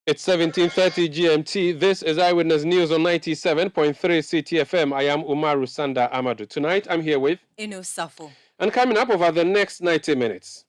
It's 17:30 GMT. This is Eyewitness News on 97.3 Citi FM. I am Umaru, Sanda, Amadu. Tonight, I'm here with Safo. And coming up over the next 90 minutes.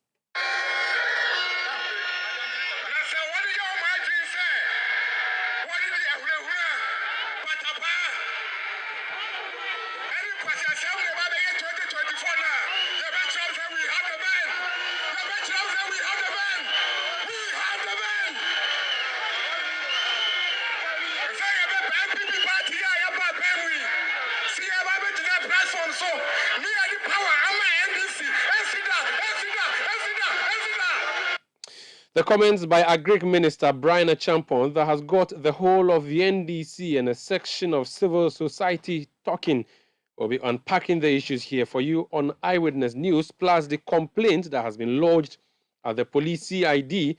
The comments by Agric Minister Brian Achampon that has got the whole of the NDC and a section of civil society talking. We'll be unpacking the issues here for you on Eyewitness News, plus the complaint that has been lodged at the police CID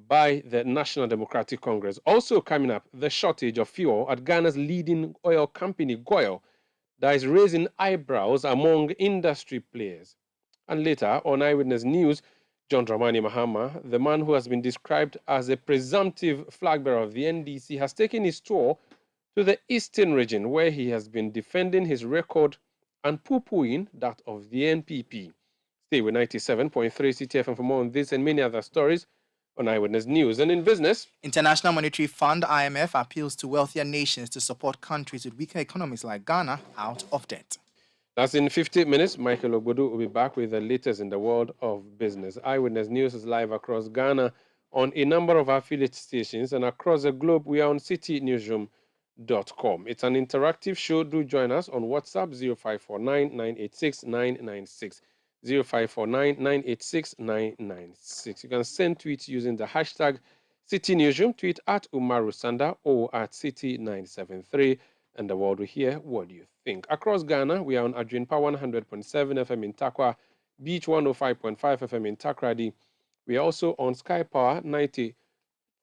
by the National Democratic Congress. Also coming up, the shortage of fuel at Ghana's leading oil company, Goil, that is raising eyebrows among industry players. And later on Eyewitness News, John Dramani Mahama, the man who has been described as a presumptive flag bearer of the NDC, has taken his tour to the eastern region where he has been defending his record and poo-pooing that of the NPP. Stay with 97.3 Citi FM for more on this and many other stories on Eyewitness News. And in business, International Monetary Fund, IMF, appeals to wealthier nations to support countries with weaker economies like Ghana out of debt. That's in 50 minutes. Michael Ogbodu will be back with the latest in the world of business. Eyewitness News is live across Ghana on a number of affiliate stations, and across the globe, we are on citinewsroom.com. It's an interactive show. Do join us on WhatsApp 0549 986 996. 0549 986 996. You can send tweets using the hashtag CitiNewsroom, tweet at Umaru Sanda or at Citi973. And the world will hear what do you think. Across Ghana, we are on Adrian Power 100.7 FM in Takwa, Beach 105.5 FM in Takrady. We are also on Sky Power 93.5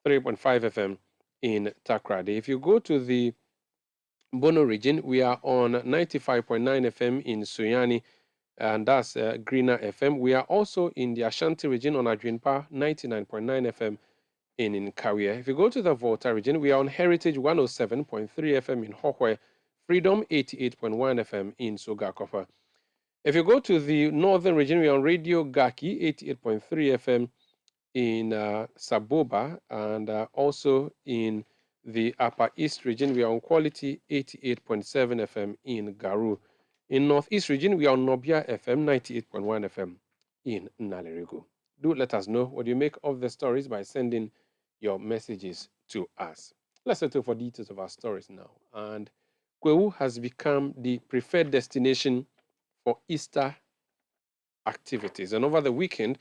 FM in Takrady. If you go to the Bono region, we are on 95.9 FM in Suyani, and that's Greener FM. We are also in the Ashanti region on Adrian Power 99.9 FM in Kawia. If you go to the Volta region, we are on Heritage 107.3 FM in Hohwe, Freedom 88.1 FM in Sogakofa. If you go to the northern region, we are on Radio Gaki 88.3 FM in Saboba, and also in the Upper East region, we are on Quality 88.7 FM in Garu. In Northeast region, we are on Nobia FM 98.1 FM in Nalerigo. Do let us know what you make of the stories by sending your messages to us. Let's settle for details of our stories now. And Kwewu has become the preferred destination for Easter activities. And over the weekend,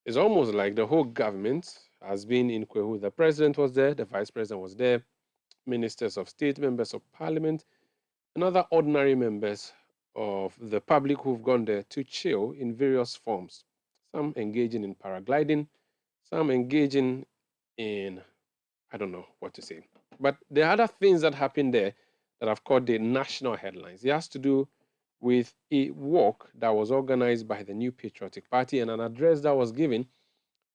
it's almost like the whole government has been in Kwewu. The president was there, the vice president was there, ministers of state, members of parliament, and other ordinary members of the public who've gone there to chill in various forms. Some engaging in paragliding, some engaging in, I don't know what to say. But there are other things that happened there that have caught the national headlines. It has to do with a walk that was organized by the New Patriotic Party and an address that was given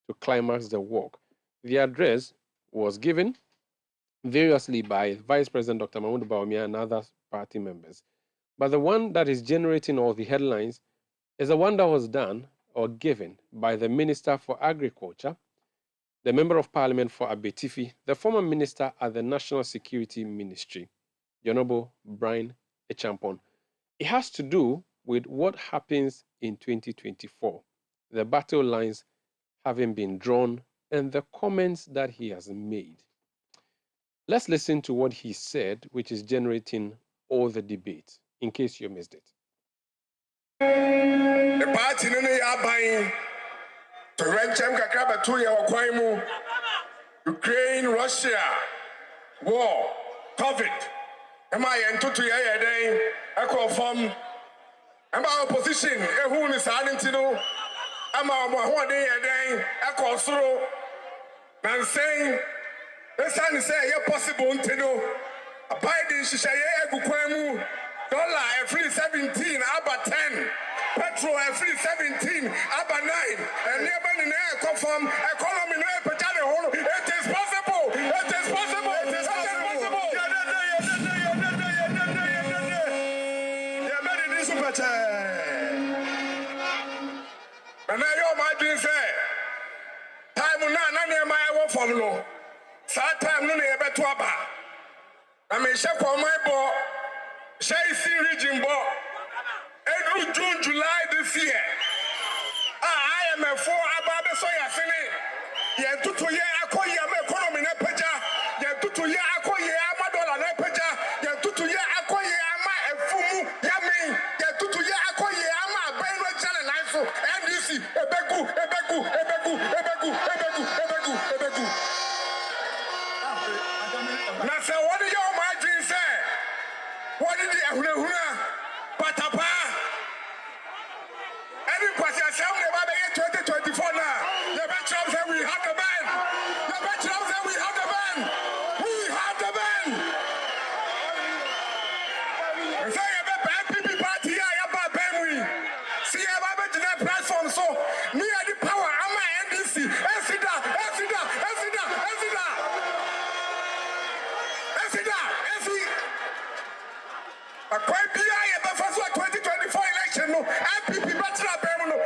to climax the walk. The address was given variously by Vice President Dr. Mahmoud Bawumia and other party members. But the one that is generating all the headlines is the one that was done or given by the Minister for Agriculture, the Member of Parliament for Abetifi, the former Minister at the National Security Ministry, the Honorable Brian Achampon. It has to do with what happens in 2024, the battle lines having been drawn, and the comments that he has made. Let's listen to what he said, which is generating all the debate, in case you missed it. The party are buying to rent Kakraba 2 year Kwaimu, Ukraine, Russia, war, COVID. Am I in 2 year day? I call from am I opposition? Who is Argentino? Am I 1 day a day? I call through and saying, let's say, yeah, possible to know. A Biden Shishaye Kwaimu, dollar every 17, about 10. Petrol every 17, about 9. And nearby in air confirm economy. It is possible. It And I my dream say, time will not near my work from no. Sad time no near better. I may check on my board, Chasing Region Board, every June, July this year. I am a 4 about the soya singing. Yet to year acquire economy in a peja, yet to year acquire Amadu and a peja, yet to year acquire Ama and Fumu, Yami, yet to year acquire Ama, Benro Channel, and so, and you see, Ebeku. Now, say, what did your margin say? What did the Huna, Patapa? Any question, never 2024 now. The veterans say we have the band. The veterans say we have the band. We have the band. Say about MPP party, I about Benwi. See about the platform. So me and the power. I'm my NDC. Esida. A quite be I the first 2024 election. No MPP bachelor Benwi.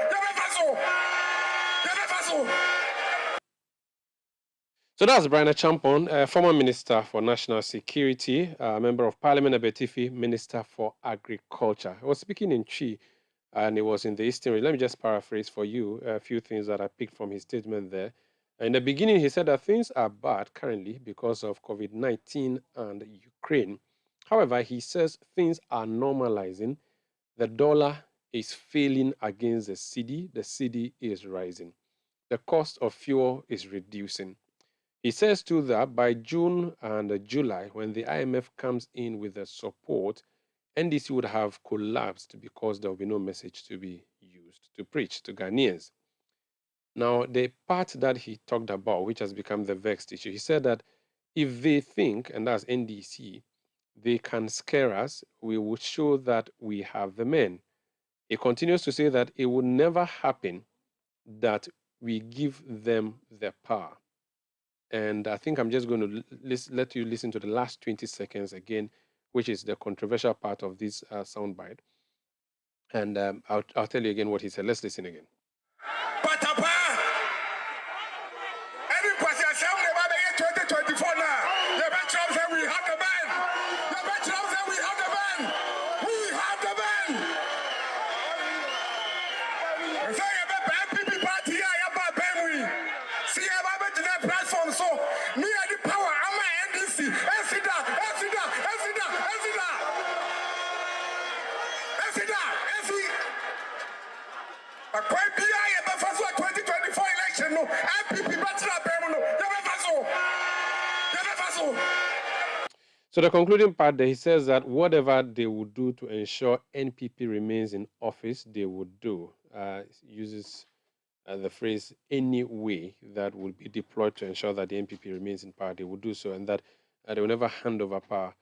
So that's Brian Champon, former Minister for National Security, Member of Parliament Abetifi, Minister for Agriculture. He was speaking in Chi, and it was in the Eastern region. Let me just paraphrase for you a few things that I picked from his statement there. In the beginning, he said that things are bad currently because of COVID-19 and Ukraine. However, he says things are normalizing. The dollar is failing against the cedi is rising. The cost of fuel is reducing. He says too that by June and July, when the IMF comes in with the support, NDC would have collapsed because there will be no message to be used to preach to Ghanaians. Now, the part that he talked about, which has become the vexed issue, he said that if they think, and that's NDC, they can scare us, we will show that we have the men. He continues to say that it will never happen that we give them the power. And I think I'm just going to let you listen to the last 20 seconds again, which is the controversial part of this soundbite. And I'll tell you again what he said. Let's listen again. Patapa! Any question, 2024 now. The veterans say we have the band. The veterans say we have the band. We have the band. Say about MPP party, I about Benwi. See about the platform. So me and the power, I'm my NDC. Esida. A quite be I the first 2024 election. No MPP bachelor Benwi. So the concluding part there, he says that whatever they would do to ensure NPP remains in office, they would do. Uses the phrase any way that will be deployed to ensure that the NPP remains in power, they will do so, and that they will never hand over power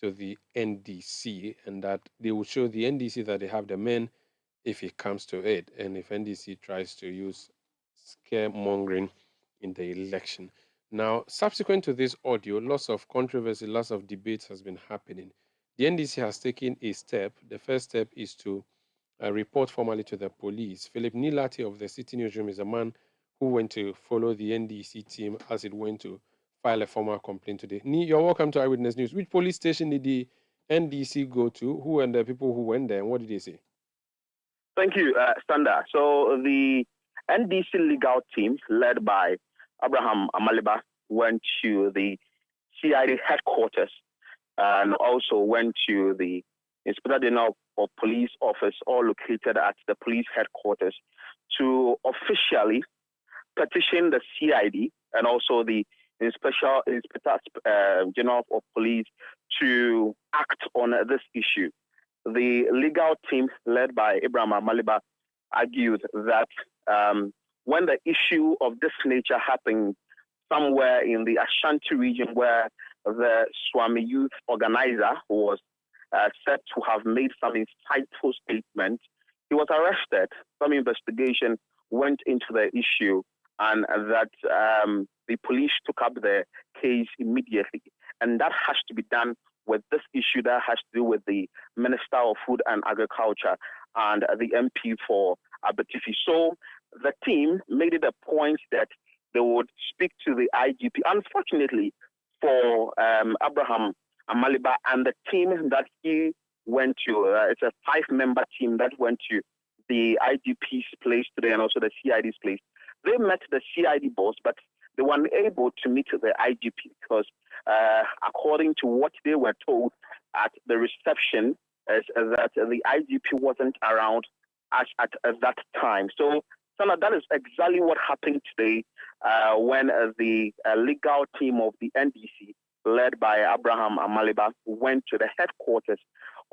to the NDC, and that they will show the NDC that they have the men if it comes to it, and if NDC tries to use scaremongering in the election. Now, subsequent to this audio, lots of controversy, lots of debates has been happening. The NDC has taken a step. The first step is to report formally to the police. Philip Nilati of the Citi Newsroom is a man who went to follow the NDC team as it went to file a formal complaint today. You're welcome to Eyewitness News. Which police station did the NDC go to? Who and the people who went there, and what did they say? Thank you, Sanda. So the NDC legal team, led by Abraham Amaliba, went to the CID headquarters and also went to the Inspector General of Police office, all located at the police headquarters, to officially petition the CID and also the Inspector General of Police to act on this issue. The legal team, led by Abraham Amaliba, argued that when the issue of this nature happened somewhere in the Ashanti region, where the Swami youth organizer was said to have made some insightful statements, he was arrested. Some investigation went into the issue, and that the police took up the case immediately. And that has to be done with this issue that has to do with the Minister of Food and Agriculture and the MP for Abetifi. So the team made it a point that they would speak to the IGP. Unfortunately for Abraham Amaliba and the team that he went to, it's a 5-member team that went to the IGP's place today and also the CID's place. They met the CID boss, but they were unable to meet the IGP because according to what they were told at the reception, is that the IGP wasn't around at that time. So, Sanda, that is exactly what happened today when the legal team of the NDC, led by Abraham Amaliba, went to the headquarters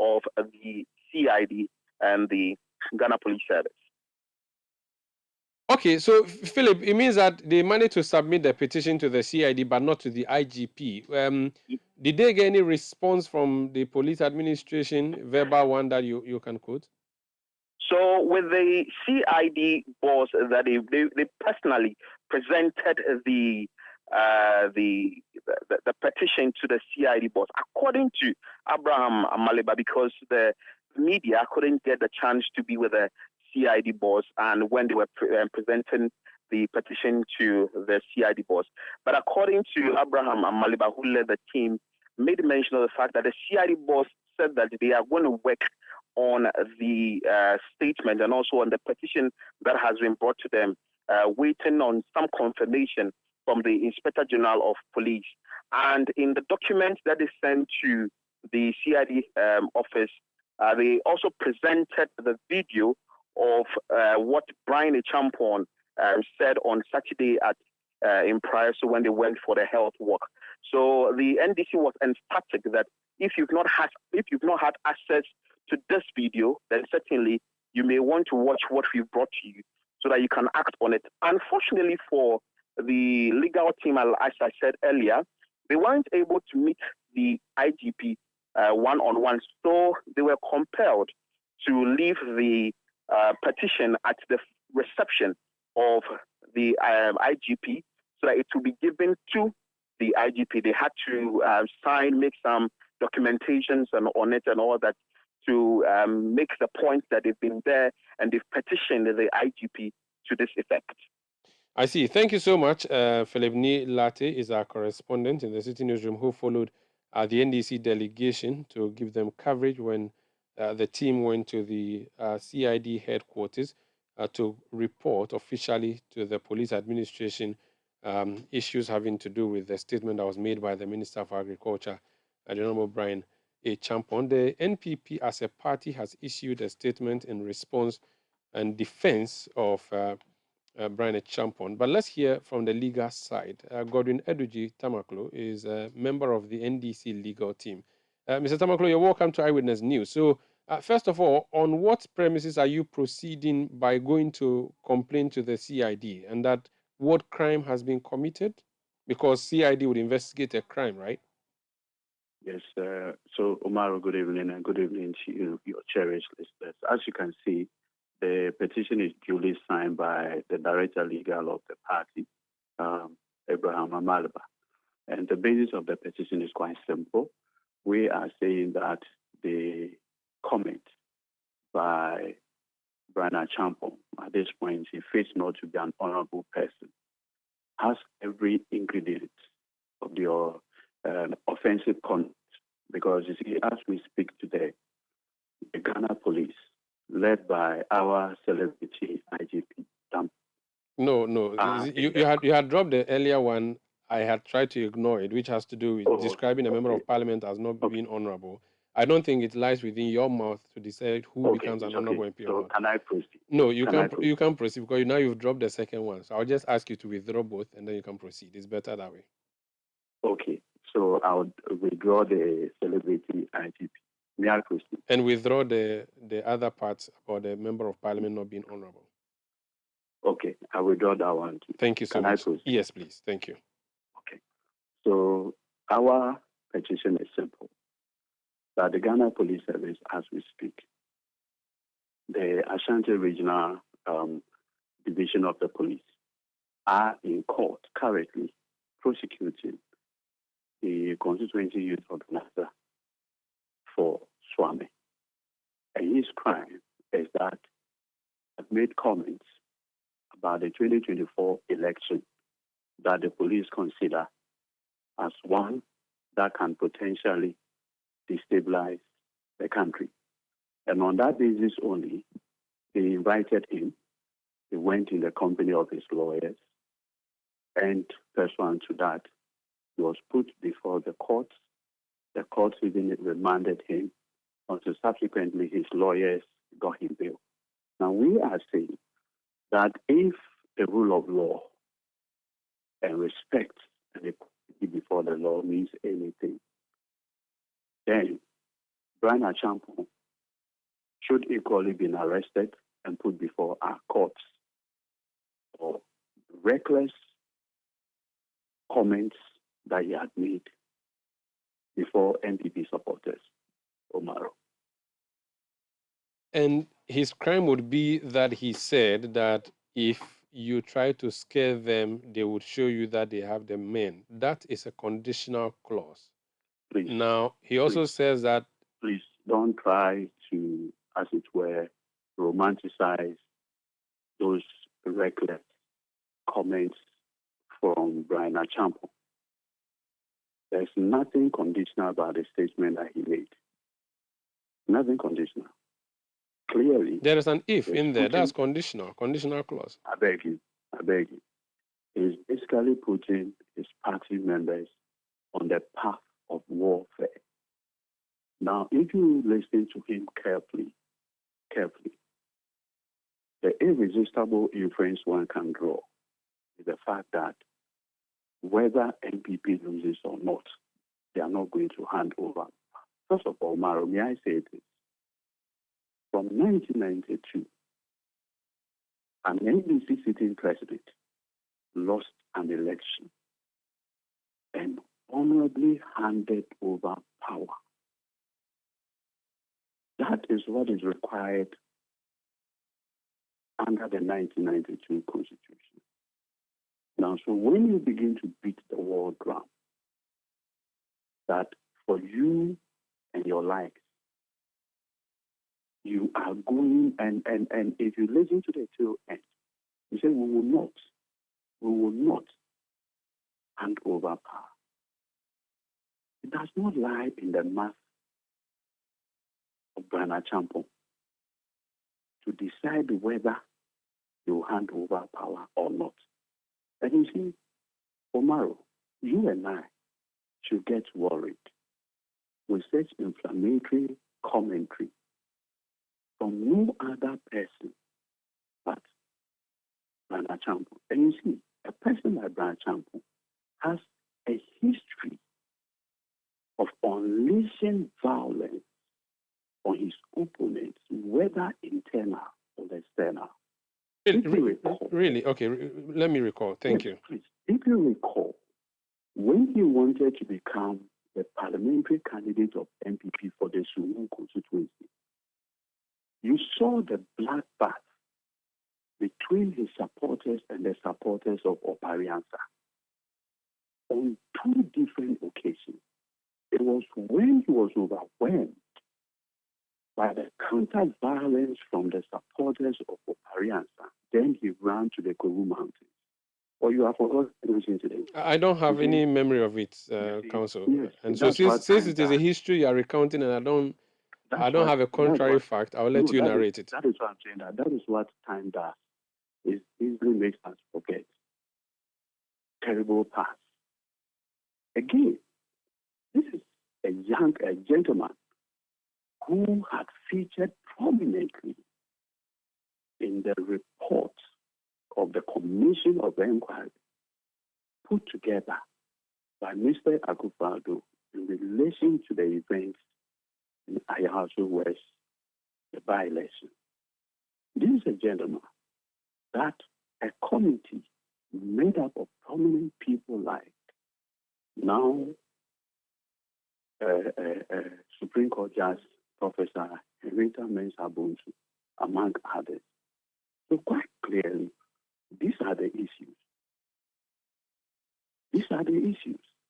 of the CID and the Ghana Police Service. Okay, so Philip, it means that they managed to submit the petition to the CID but not to the IGP. Did they get any response from the police administration, verbal one that you can quote? So with the CID boss, that they personally presented the petition to the CID boss, according to Abraham Amaliba, because the media couldn't get the chance to be with the CID boss and when they were presenting the petition to the CID boss. But according to Abraham Amaliba, who led the team, made mention of the fact that the CID boss said that they are going to work on the statement and also on the petition that has been brought to them, waiting on some confirmation from the Inspector General of Police. And in the document that is sent to the CID office, they also presented the video of what Brian Champon said on Saturday in Praia, so when they went for the health walk. So the NDC was emphatic that if you've not had access to this video, then certainly you may want to watch what we've brought to you so that you can act on it. Unfortunately for the legal team, as I said earlier, they weren't able to meet the IGP one-on-one, so they were compelled to leave the petition at the reception of the IGP so that it will be given to the IGP. They had to make some documentations on it and all that to make the point that they've been there and they've petitioned the IGP to this effect. I see. Thank you so much. Philip Ni Latte is our correspondent in the City Newsroom who followed the NDC delegation to give them coverage when the team went to the CID headquarters to report officially to the police administration issues having to do with the statement that was made by the Minister of Agriculture, the Honorable Brian A. Champon. The NPP as a party has issued a statement in response and defense of Brian A. Champon. But let's hear from the legal side. Godwin Eduji Tamaklo is a member of the NDC legal team. Mr. Tamaklo, you're welcome to Eyewitness News. So, first of all, on what premises are you proceeding by going to complain to the CID and that what crime has been committed? Because CID would investigate a crime, right? Yes. So, Umaru, good evening, and good evening to you, your cherished listeners. As you can see, the petition is duly signed by the Director Legal of the party, Abraham Amaliba. And the basis of the petition is quite simple. We are saying that the comment by Brian Champon at this point, he fails not to be an honorable person, has every ingredient of the offensive conduct. Because you see, as we speak today, the Ghana police, led by our celebrity IGP. No. You had dropped the earlier one. I had tried to ignore it, which has to do with describing a member of parliament as not being honorable. I don't think it lies within your mouth to decide who becomes an honorable MP or not. Can I proceed? No, you can't proceed because now you've dropped the second one. So I'll just ask you to withdraw both and then you can proceed. It's better that way. Okay. So I'll withdraw the celebrity IGP. May I proceed? And withdraw the other parts about the member of parliament not being honorable. Okay, I withdraw that one too. Thank you so much. Can I proceed? Yes, please. Thank you. Okay. So our petition is simple. That the Ghana Police Service, as we speak, the Ashanti Regional Division of the Police, are in court currently prosecuting the constituency youth organizer for Swami. And his crime is that he made comments about the 2024 election that the police consider as one that can potentially destabilize the country. And on that basis only, they invited him. He went in the company of his lawyers. And pursuant to that, he was put before the courts. The courts even remanded him until subsequently his lawyers got him bail. Now we are saying that if the rule of law and respect and equality before the law means anything, then Brian Achampong should equally be arrested and put before our courts for reckless comments that he had made before NPP supporters, Umaru. And his crime would be that he said that if you try to scare them, they would show you that they have the men. That is a conditional clause. Please. Now, he also says that... Please don't try to, as it were, romanticize those reckless comments from Brian Achampong. There's nothing conditional about the statement that he made. Nothing conditional. Clearly, there is an if in there. That's conditional clause. I beg you. He's basically putting his party members on the path of warfare. Now, if you listen to him carefully, the irresistible inference one can draw is the fact that whether NPP loses or not, they are not going to hand over. First of all, Umaru, may I say this? From 1992, an NDC sitting president lost an election and honorably handed over power. That is what is required under the 1992 Constitution. Now, so when you begin to beat the war drum, that for you and your likes, you are going, and if you listen to the tail end, you say, we will not hand over power. It does not lie in the math of Brian Achampong to decide whether you hand over power or not. And you see, Umaru, you and I should get worried with such inflammatory commentary from no other person but Brian Achampong. And you see, a person like Brian Achampong has a history of unleashing violence on his opponents, whether internal or external. Really? Okay, let me recall. Thank you. Please. If you recall, when he wanted to become the parliamentary candidate of NPP for the Sumu constituency, you saw the bloodbath between his supporters and the supporters of Opariansa on two different occasions. It was when he was overwhelmed by the counter-violence from the supporters of Opariansa. Then he ran to the Koru Mountains. Or you have forgotten to listen to them. I don't have any memory of it, Council. Yes, and so since it is a history you are recounting, and I don't have a contrary fact, I'll let you narrate it. That is what I'm saying. That is what time does. It easily makes us forget terrible past. Again, this is a gentleman who had featured prominently in the report of the Commission of Inquiry put together by Mr. Akufo-Addo in relation to the events in Ayahaso West, the by-election. This is a gentleman that a committee made up of prominent people like now Supreme Court Judge Professor Henrietta Mensah Bonsu, among others. So quite clearly, these are the issues.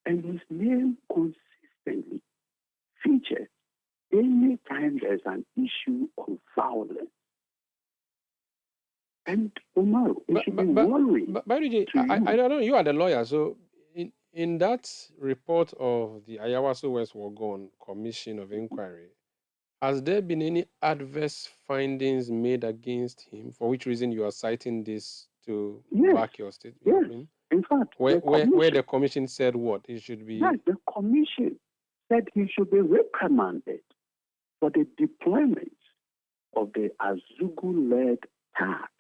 And his name consistently featured anytime there's an issue of violence, and Umaru, it should be worrying. But I don't know, you are the lawyer, so in that report of the Ayawaso West Wagon Commission of Inquiry, has there been any adverse findings made against him, for which reason you are citing this to back your statement? Yes. In fact, where the commission said what? It should be... Yes, the commission said he should be reprimanded for the deployment of the Azugu-led tax.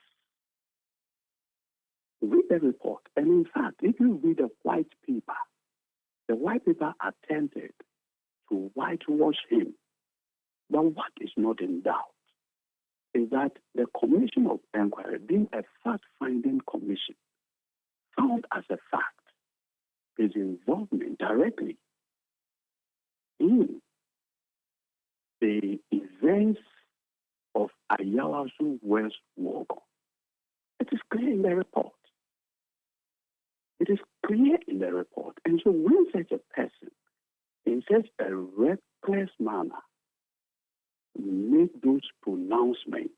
Read the report. And in fact, if you read the white paper attempted to whitewash him. But what is not in doubt is that the Commission of Inquiry, being a fact-finding commission, found as a fact his involvement directly in the events of Ayawaso West Wagon. It is clear in the report. It is clear in the report. And so when such a person, in such a reckless manner, make those pronouncements,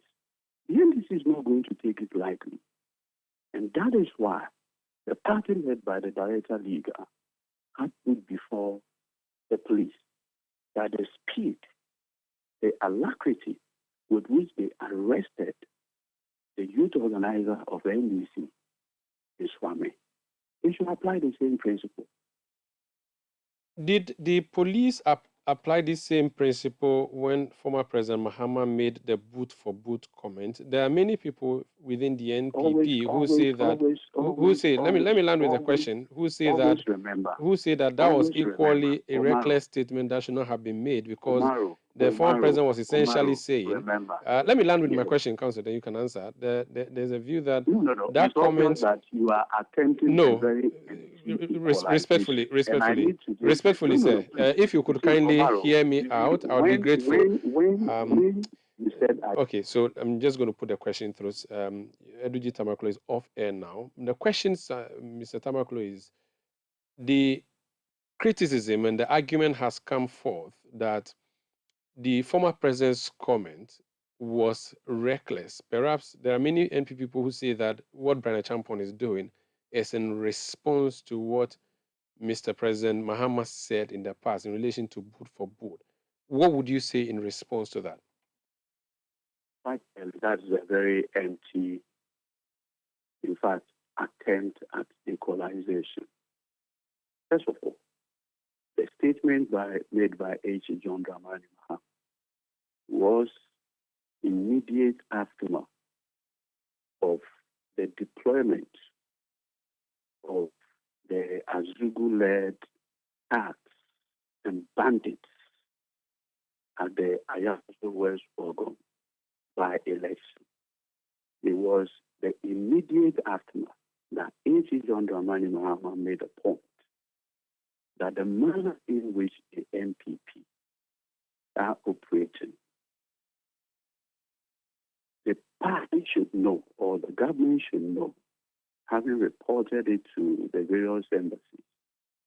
the NDC is not going to take it lightly. And that is why the party led by the Director Legal had put before the police that the speed, the alacrity with which they arrested the youth organizer of the NDC is swimming. They should apply the same principle. Did the police apply this same principle when former President Mahama made the boot for boot comment? There are many people within the NPP who say that let me land with a question, who say that was equally a reckless statement that should not have been made, because the former president was essentially saying, let me land with my question, Council, then you can answer. There's a view that that comment... that you are attempting respectfully, sir. If you could kindly hear me out, I would be grateful. Okay, so I'm just going to put the question through. Eduji Tamaklo is off air now. The question, Mr. Tamaklo, is the criticism and the argument has come forth that the former president's comment was reckless. Perhaps there are many NP people who say that what Brian Champon is doing is in response to what Mr. President Mahama said in the past in relation to boot for boot. What would you say in response to that? That's a very empty, in fact, attempt at equalization. First of all, the statement made by H. John Dramani Mahama was immediate aftermath of the deployment of the Azugu-led acts and bandits at the Ayawaso West Wagon by election. It was the immediate aftermath that H. John Dramani Mahama made a point that the manner in which the NPP are operating, the party should know, or the government should know, having reported it to the various embassies,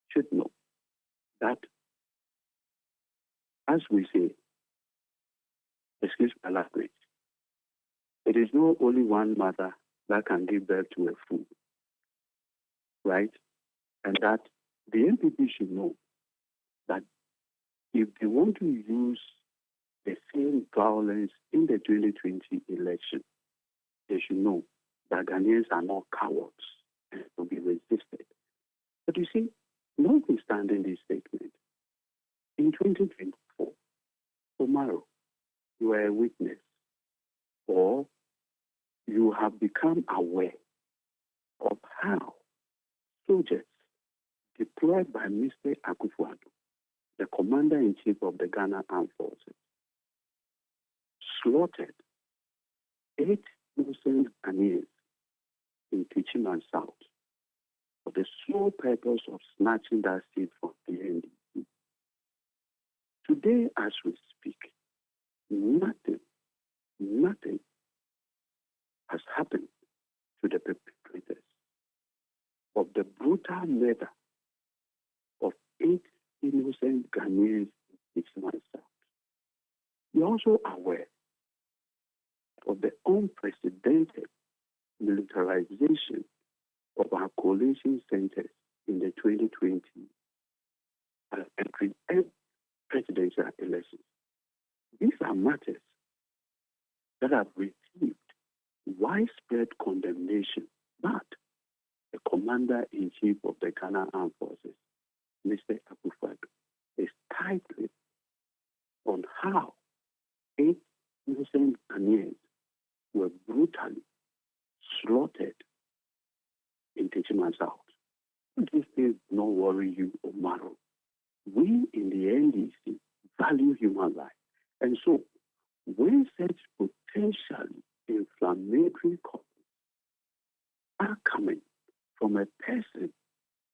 should know that, as we say, excuse my language, it is not only one mother that can give birth to a fool, right? And that the NPP should know that if they want to use the same violence in the 2020 election, they should know that Ghanaians are not cowards and to be resisted. But you see, notwithstanding this statement, in 2024, Umaru, you are a witness, or you have become aware of how soldiers deployed by Mr. Akufo-Addo, the Commander-in-Chief of the Ghana Armed Forces, slaughtered 8 innocent Ghanaians in Petroleum South for the sole purpose of snatching that seat from the NDC. Today, as we speak, nothing has happened to the perpetrators of the brutal murder of 8 innocent Ghanaians in Petroleum South. We are also aware of the unprecedented militarization of our coalition centers in the 2020 entry and presidential elections. These are matters that have received widespread condemnation, but the Commander-in-Chief of the Ghana Armed Forces, Mr. Akufo-Addo, is tight-lipped on how 8 innocent Ghanaians were brutally slaughtered in Techiman South. These things do not worry you, Umaru. We in the NDC value human life. And so, when such potentially inflammatory comments are coming from a person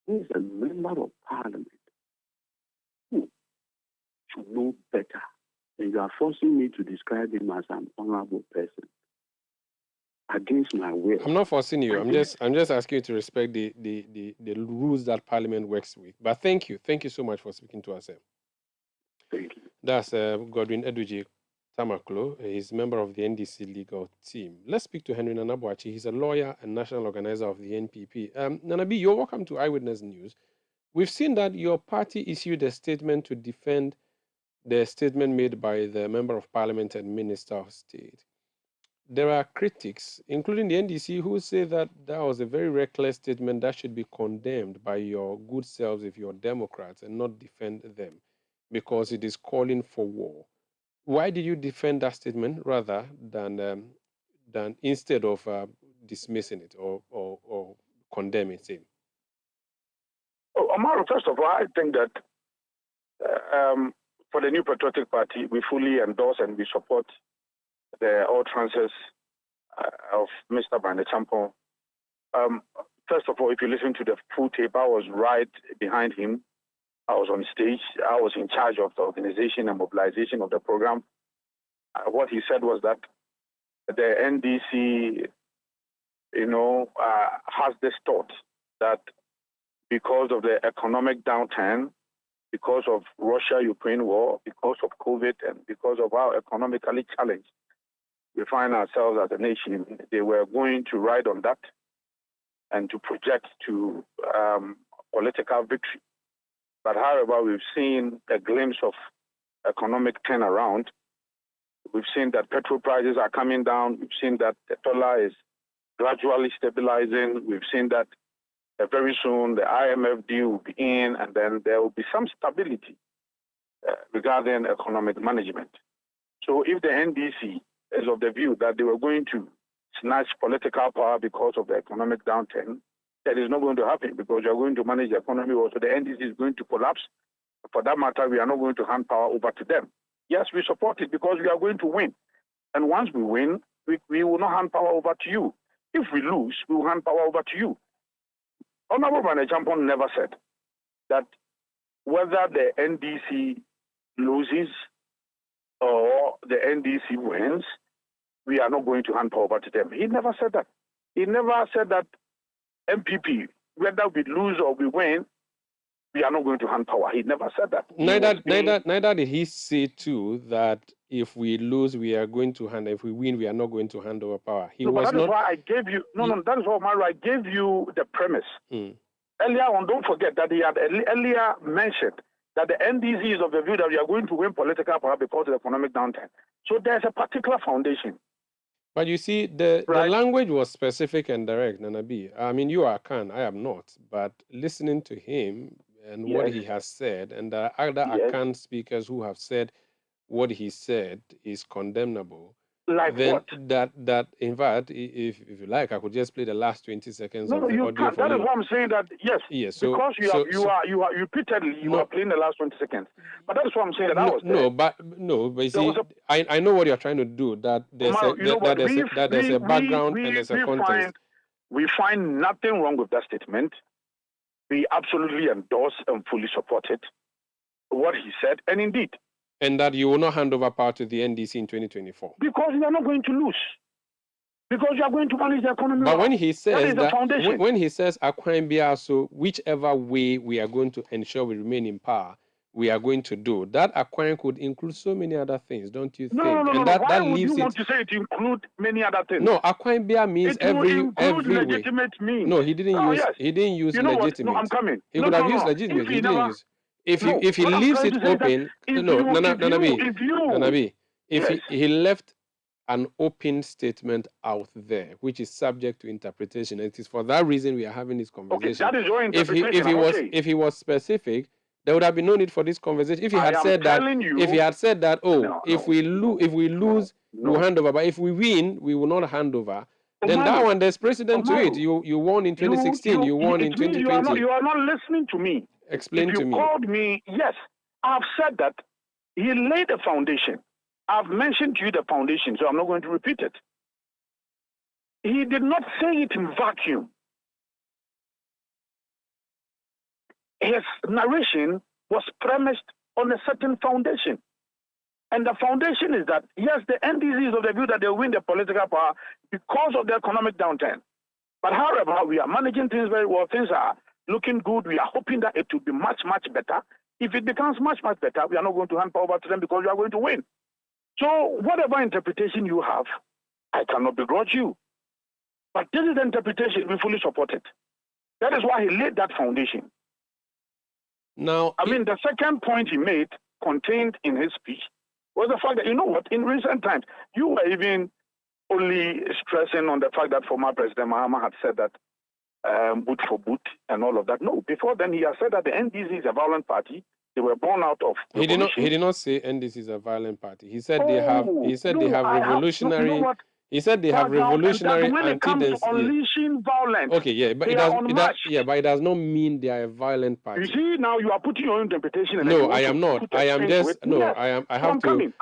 who is a member of parliament who should know better, and you are forcing me to describe him as an honorable person against my will. I'm not forcing you. I'm just asking you to respect the rules that Parliament works with. But thank you so much for speaking to us. Thank you. That's Godwin Eduji Tamaklo. He's a member of the NDC legal team. Let's speak to Henry Nanabuachi. He's a lawyer and national organizer of the NPP. Nanabi, you're welcome to Eyewitness News. We've seen that your party issued a statement to defend the statement made by the Member of Parliament and Minister of State. There are critics, including the NDC, who say that that was a very reckless statement that should be condemned by your good selves if you're Democrats and not defend them because it is calling for war. Why did you defend that statement rather than instead of dismissing it or condemning it? Umaru, first of all, I think that for the New Patriotic Party, we fully endorse and we support the utterances of Mr. Bande-Champon. First of all, if you listen to the full tape, I was right behind him. I was on stage. I was in charge of the organization and mobilization of the program. What he said was that the NDC, has this thought that because of the economic downturn, because of Russia-Ukraine war, because of COVID, and because of how economically challenged we find ourselves as a nation, they were going to ride on that and to project to political victory. But however, we've seen a glimpse of economic turnaround. We've seen that petrol prices are coming down. We've seen that the dollar is gradually stabilizing. We've seen that very soon the IMF deal will be in, and then there will be some stability regarding economic management. So if the NDC is of the view that they were going to snatch political power because of the economic downturn, that is not going to happen because you are going to manage the economy also. The NDC is going to collapse. For that matter, we are not going to hand power over to them. Yes, we support it because we are going to win. And once we win, we will not hand power over to you. If we lose, we will hand power over to you. Honorable Bande-Champon never said that whether the NDC loses or the NDC wins, we are not going to hand power over to them. He never said that. He never said that MPP, whether we lose or we win, we are not going to hand power. He never said that. Neither did he say too that if we lose, we are going to hand. If we win, we are not going to hand over power. That is why I gave you. That is why, Umaru, I gave you the premise. Earlier on, don't forget that he had earlier mentioned that the NDC is of the view that we are going to win political power because of the economic downturn. So there's a particular foundation. But you see, the language was specific and direct, Nanabi. I mean, you are Khan, I am not. But listening to him and what he has said, and the other Akan speakers who have said what he said is condemnable. Like then what? That in fact, if you like, I could just play the last 20 seconds of the audio can't. for That is what I'm saying. That yes, so, because you are repeatedly you are playing the last 20 seconds. But that is what I'm saying. That but you see, I know what you're trying to do. That there's a background and there's a context. We find nothing wrong with that statement. We absolutely endorse and fully support it. What he said, and indeed. And that you will not hand over power to the NDC in 2024. Because you are not going to lose. Because you are going to manage the economy. But when he says when he says Akwan Biaso, whichever way we are going to ensure we remain in power, we are going to do. That acquiring could include so many other things, don't you think? No. That Why would leaves you want to say it include many other things? No, acquiring beer means it will include every legitimate means. No, he didn't use. Yes. He didn't use You know legitimate. What? No, I'm coming. He could have used legitimate. He didn't use. If he leaves it open, Nanabi, if he left an open statement out there, which is subject to interpretation, it is for that reason we are having this conversation. Okay, that is your interpretation. If he was specific, there would have been no need for this conversation. If he had said that, if we lose, we'll hand over. But if we win, we will not hand over. Then that one, there's precedent to it. You won in 2016. You won in 2020. You are not listening to me. Explain to me. If you called me, yes, I've said that he laid a foundation. I've mentioned to you the foundation, so I'm not going to repeat it. He did not say it in vacuum. His narration was premised on a certain foundation. And the foundation is that, yes, the NDC is of the view that they will win the political power because of the economic downturn. But however, we are managing things very well. Things are looking good. We are hoping that it will be much, much better. If it becomes much, much better, we are not going to hand power to them because we are going to win. So whatever interpretation you have, I cannot begrudge you. But this is the interpretation we fully support it. That is why he laid that foundation. Now, the second point he made, contained in his speech, was the fact that, you know what, in recent times, you were even only stressing on the fact that former President Mahama had said that boot for boot and all of that. No, before then he had said that the NDC is a violent party. They were born out of revolution. He did not say NDC is a violent party. He said they have revolutionary. He said they have revolutionary antecedents. Unleashing violence. Okay, yeah, but it does not mean they are a violent party. You see, now you are putting your own interpretation. No, I am not. I am just I'm not going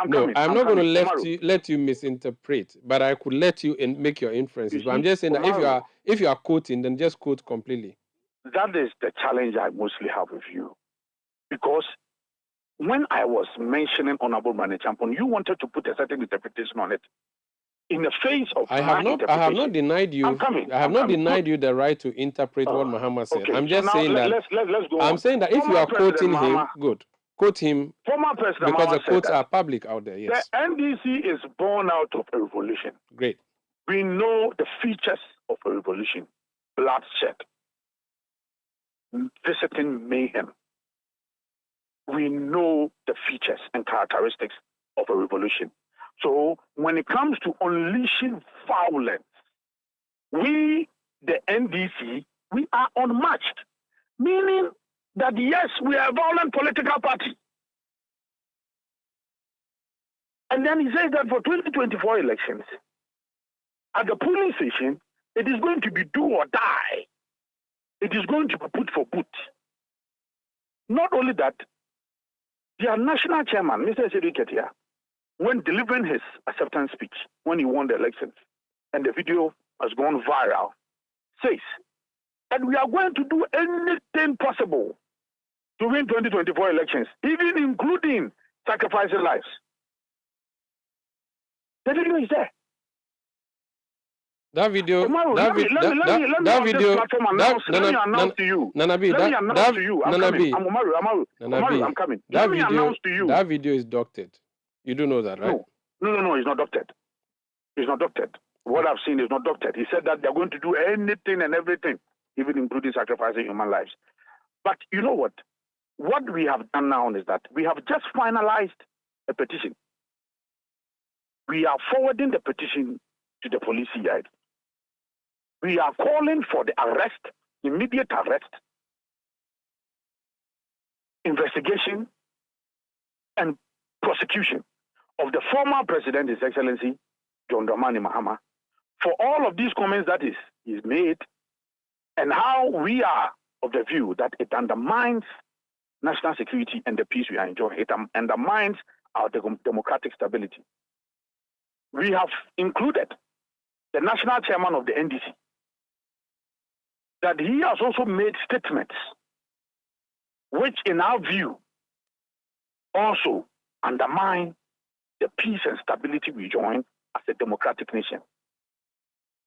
to let you misinterpret, but I could let you make your inferences. But I'm just saying that if you are quoting, then just quote completely. That is the challenge I mostly have with you, because when I was mentioning Honorable Mane Champon, you wanted to put a certain interpretation on it. In the face of I have not denied you. I have not denied you the right to interpret what Mahama said. Okay. I'm just saying that. Let's go I'm saying that if you are quoting him, good. Quote him. Former President because the quotes are public out there. Yes. The NDC is born out of a revolution. Great. We know the features of a revolution: bloodshed, visiting mayhem. We know the features and characteristics of a revolution. So when it comes to unleashing violence, we, the NDC, we are unmatched. Meaning that, yes, we are a violent political party. And then he says that for 2024 elections, at the polling station, it is going to be do or die. It is going to be put for put. Not only that, their national chairman, Mr. Sidi Ketia, when delivering his acceptance speech, when he won the elections, and the video has gone viral, says that we are going to do anything possible to win 2024 elections, even including sacrificing lives. The video is there. That video, let me announce to you. Umaru, I'm coming. That video is doctored. You do know that, right? No, it's not doctored. It's not doctored. What I've seen is not doctored. He said that they're going to do anything and everything, even including sacrificing human lives. But you know what? What we have done now is that we have just finalized a petition. We are forwarding the petition to the police CID. We are calling for the arrest, immediate arrest, investigation, and prosecution of the former president, His Excellency John Dramani Mahama, for all of these comments that is made, and how we are of the view that it undermines national security and the peace we are enjoying. It undermines our democratic stability. We have included the national chairman of the NDC, that he has also made statements which, in our view, also undermine the peace and stability we join as a democratic nation.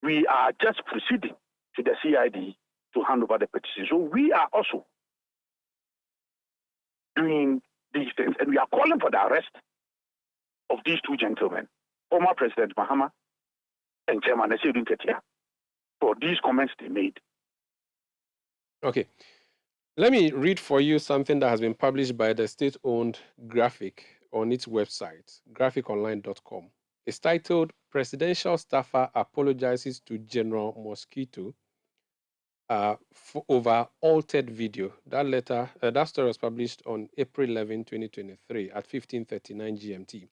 We are just proceeding to the CID to hand over the petition. So we are also doing these things. And we are calling for the arrest of these two gentlemen, former President Mahama and Chairman Nasiru Ketia, for these comments they made. Okay. Let me read for you something that has been published by the state-owned Graphic on its website, graphiconline.com. It's titled, Presidential Staffer Apologizes to General Mosquito over altered video. That story was published on April 11, 2023 at 15:39 GMT.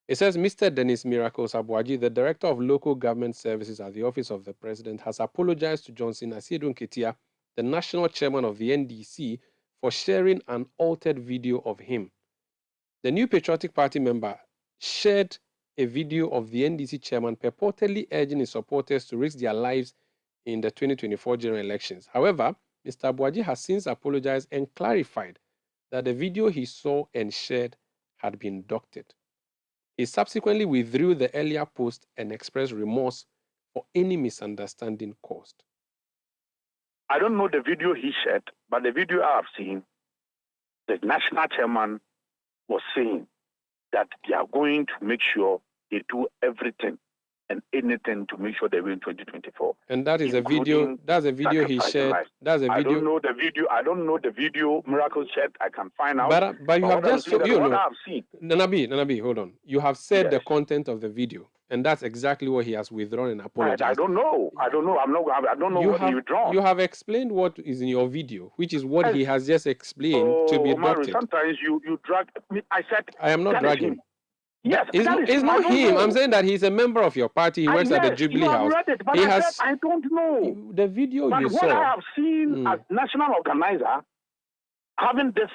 It says, Mr. Dennis Miracles Abuaji, the Director of Local Government Services at the Office of the President, has apologized to Johnson Asiedu Nketia, the National Chairman of the NDC, for sharing an altered video of him. The new Patriotic Party member shared a video of the NDC chairman purportedly urging his supporters to risk their lives in the 2024 general elections. However, Mr. Abuaji has since apologized and clarified that the video he saw and shared had been doctored. He subsequently withdrew the earlier post and expressed remorse for any misunderstanding caused. I don't know the video he shared, but the video I have seen, the national chairman was saying that they are going to make sure they do everything and anything to make sure they win 2024. And that is a video. That's a video he shared. That's a video. I don't know the video. I don't know the video. Miracle shared. I can find out. But you have just what I've seen. Nanabi, hold on. You have said Yes. the content of the video, and that's exactly what he has withdrawn and apologized. I don't know. I don't know. I don't know what he withdrawn. You have explained what is in your video, which is what he has just explained to be Umaru, doctored. sometimes you drag me. I said I am not dragging. Yes, it's not him. Know. I'm saying that he's a member of your party. He works at the Jubilee House. Read it, but I don't know. The video but you what saw. I have seen as national organizer having this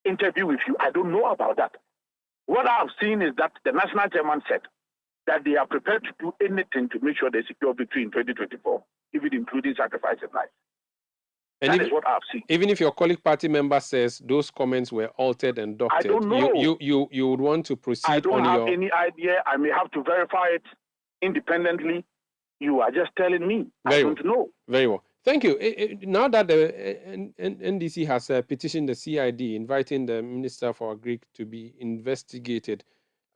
interview with you, I don't know about that. What I have seen is that the national chairman said that they are prepared to do anything to make sure they secure victory in 2024, even including sacrificing life. And that is what I've seen. Even if your colleague party member says those comments were altered and doctored, I don't know. You would want to proceed on your... I don't have any idea. I may have to verify it independently. You are just telling me. I don't know. Very well. Thank you. Now that the NDC has petitioned the CID, inviting the Minister for Agri to be investigated,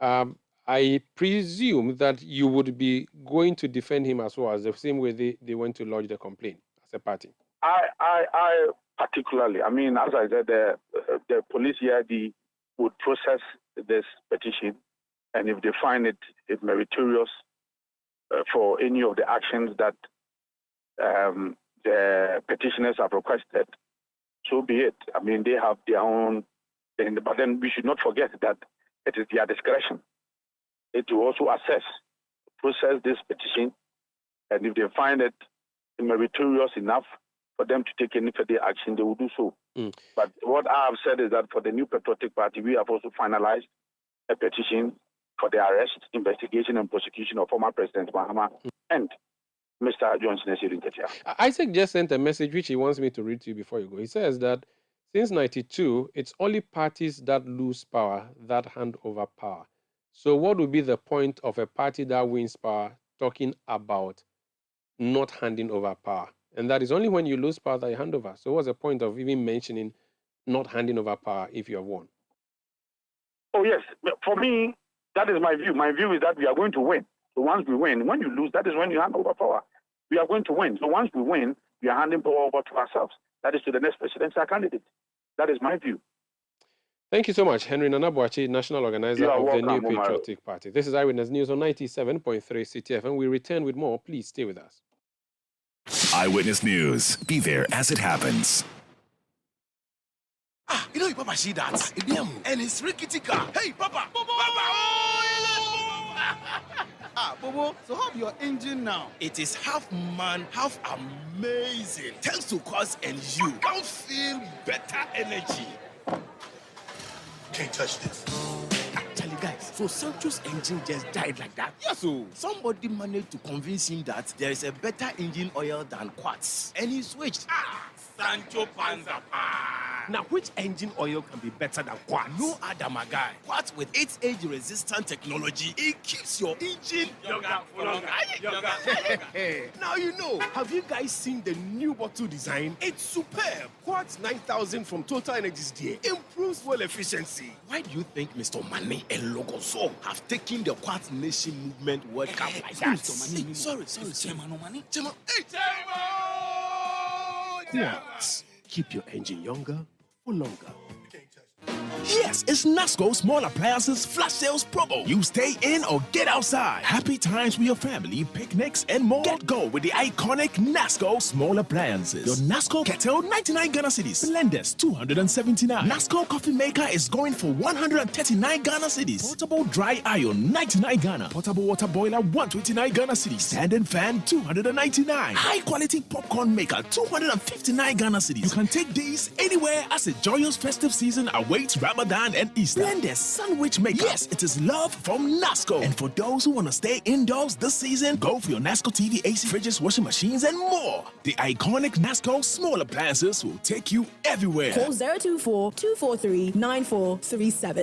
I presume that you would be going to defend him as well, as the same way they went to lodge the complaint as a party. I particularly, I mean, as I said, the police CID would process this petition, and if they find it meritorious for any of the actions that the petitioners have requested, so be it. I mean, they have their own thing, but then we should not forget that it is their discretion to also assess, process this petition, and if they find it meritorious enough for them to take any further action, they will do so. But what I have said is that for the new Patriotic Party, we have also finalized a petition for the arrest, investigation, and prosecution of former President Mahama and Mr. Johnson Asiedu Nketia. Isaac just sent a message which he wants me to read to you before you go. He says that since 92, it's only parties that lose power that hand over power. So what would be the point of a party that wins power talking about not handing over power? And that is only when you lose power that you hand over. So what's the point of even mentioning not handing over power if you have won? Oh, yes. For me, that is my view. My view is that we are going to win. So once we win, when you lose, that is when you hand over power. We are going to win. So once we win, we are handing power over to ourselves. That is to the next presidential candidate. That is my view. Thank you so much, Henry Nanabuachi, National Organizer of the New Umaru. Patriotic Party. This is Eyewitness News on 97.3 Citi FM. We return with more. Please stay with us. Eyewitness News. Be there as it happens. You know, Papa, see that? And it's rickety car. Hey, Papa! Papa! Bobo, so how your engine now? It is half man, half amazing. Thanks to cause and you can feel better energy. Can't touch this. Actually, guys, so Sancho's engine just died like that. Yes, so somebody managed to convince him that there is a better engine oil than quartz, and he switched. Sancho Panza. Now, which engine oil can be better than Quartz? No other, my guy. Quartz with its age-resistant technology, it keeps your engine younger for longer. Now you know. Have you guys seen the new bottle design? It's superb. Quartz 9000 from Total Energies DA improves fuel efficiency. Why do you think Mr. Mane and Logoso have taken the Quartz Nation movement World Cup like that? Sorry. Chairman. Quartz. Keep your engine younger for longer. Yes, it's NASCO Small Appliances Flash Sales Promo. You stay in or get outside. Happy times with your family, picnics, and more. Get go with the iconic NASCO Small Appliances. Your NASCO kettle, 99 Ghana cedis. Blenders, 279. NASCO coffee maker is going for 139 Ghana cedis. Portable dry iron, 99 Ghana. Portable water boiler, 129 Ghana cedis. Standing fan, 299. High quality popcorn maker, 259 Ghana cedis. You can take these anywhere as a joyous festive season awaits Ramadan and Easter. Blenders sandwich maker. Yes, it is love from NASCO. And for those who want to stay indoors this season, go for your NASCO TV, AC, fridges, washing machines, and more. The iconic NASCO Small Appliances will take you everywhere. Call 024-243-9437.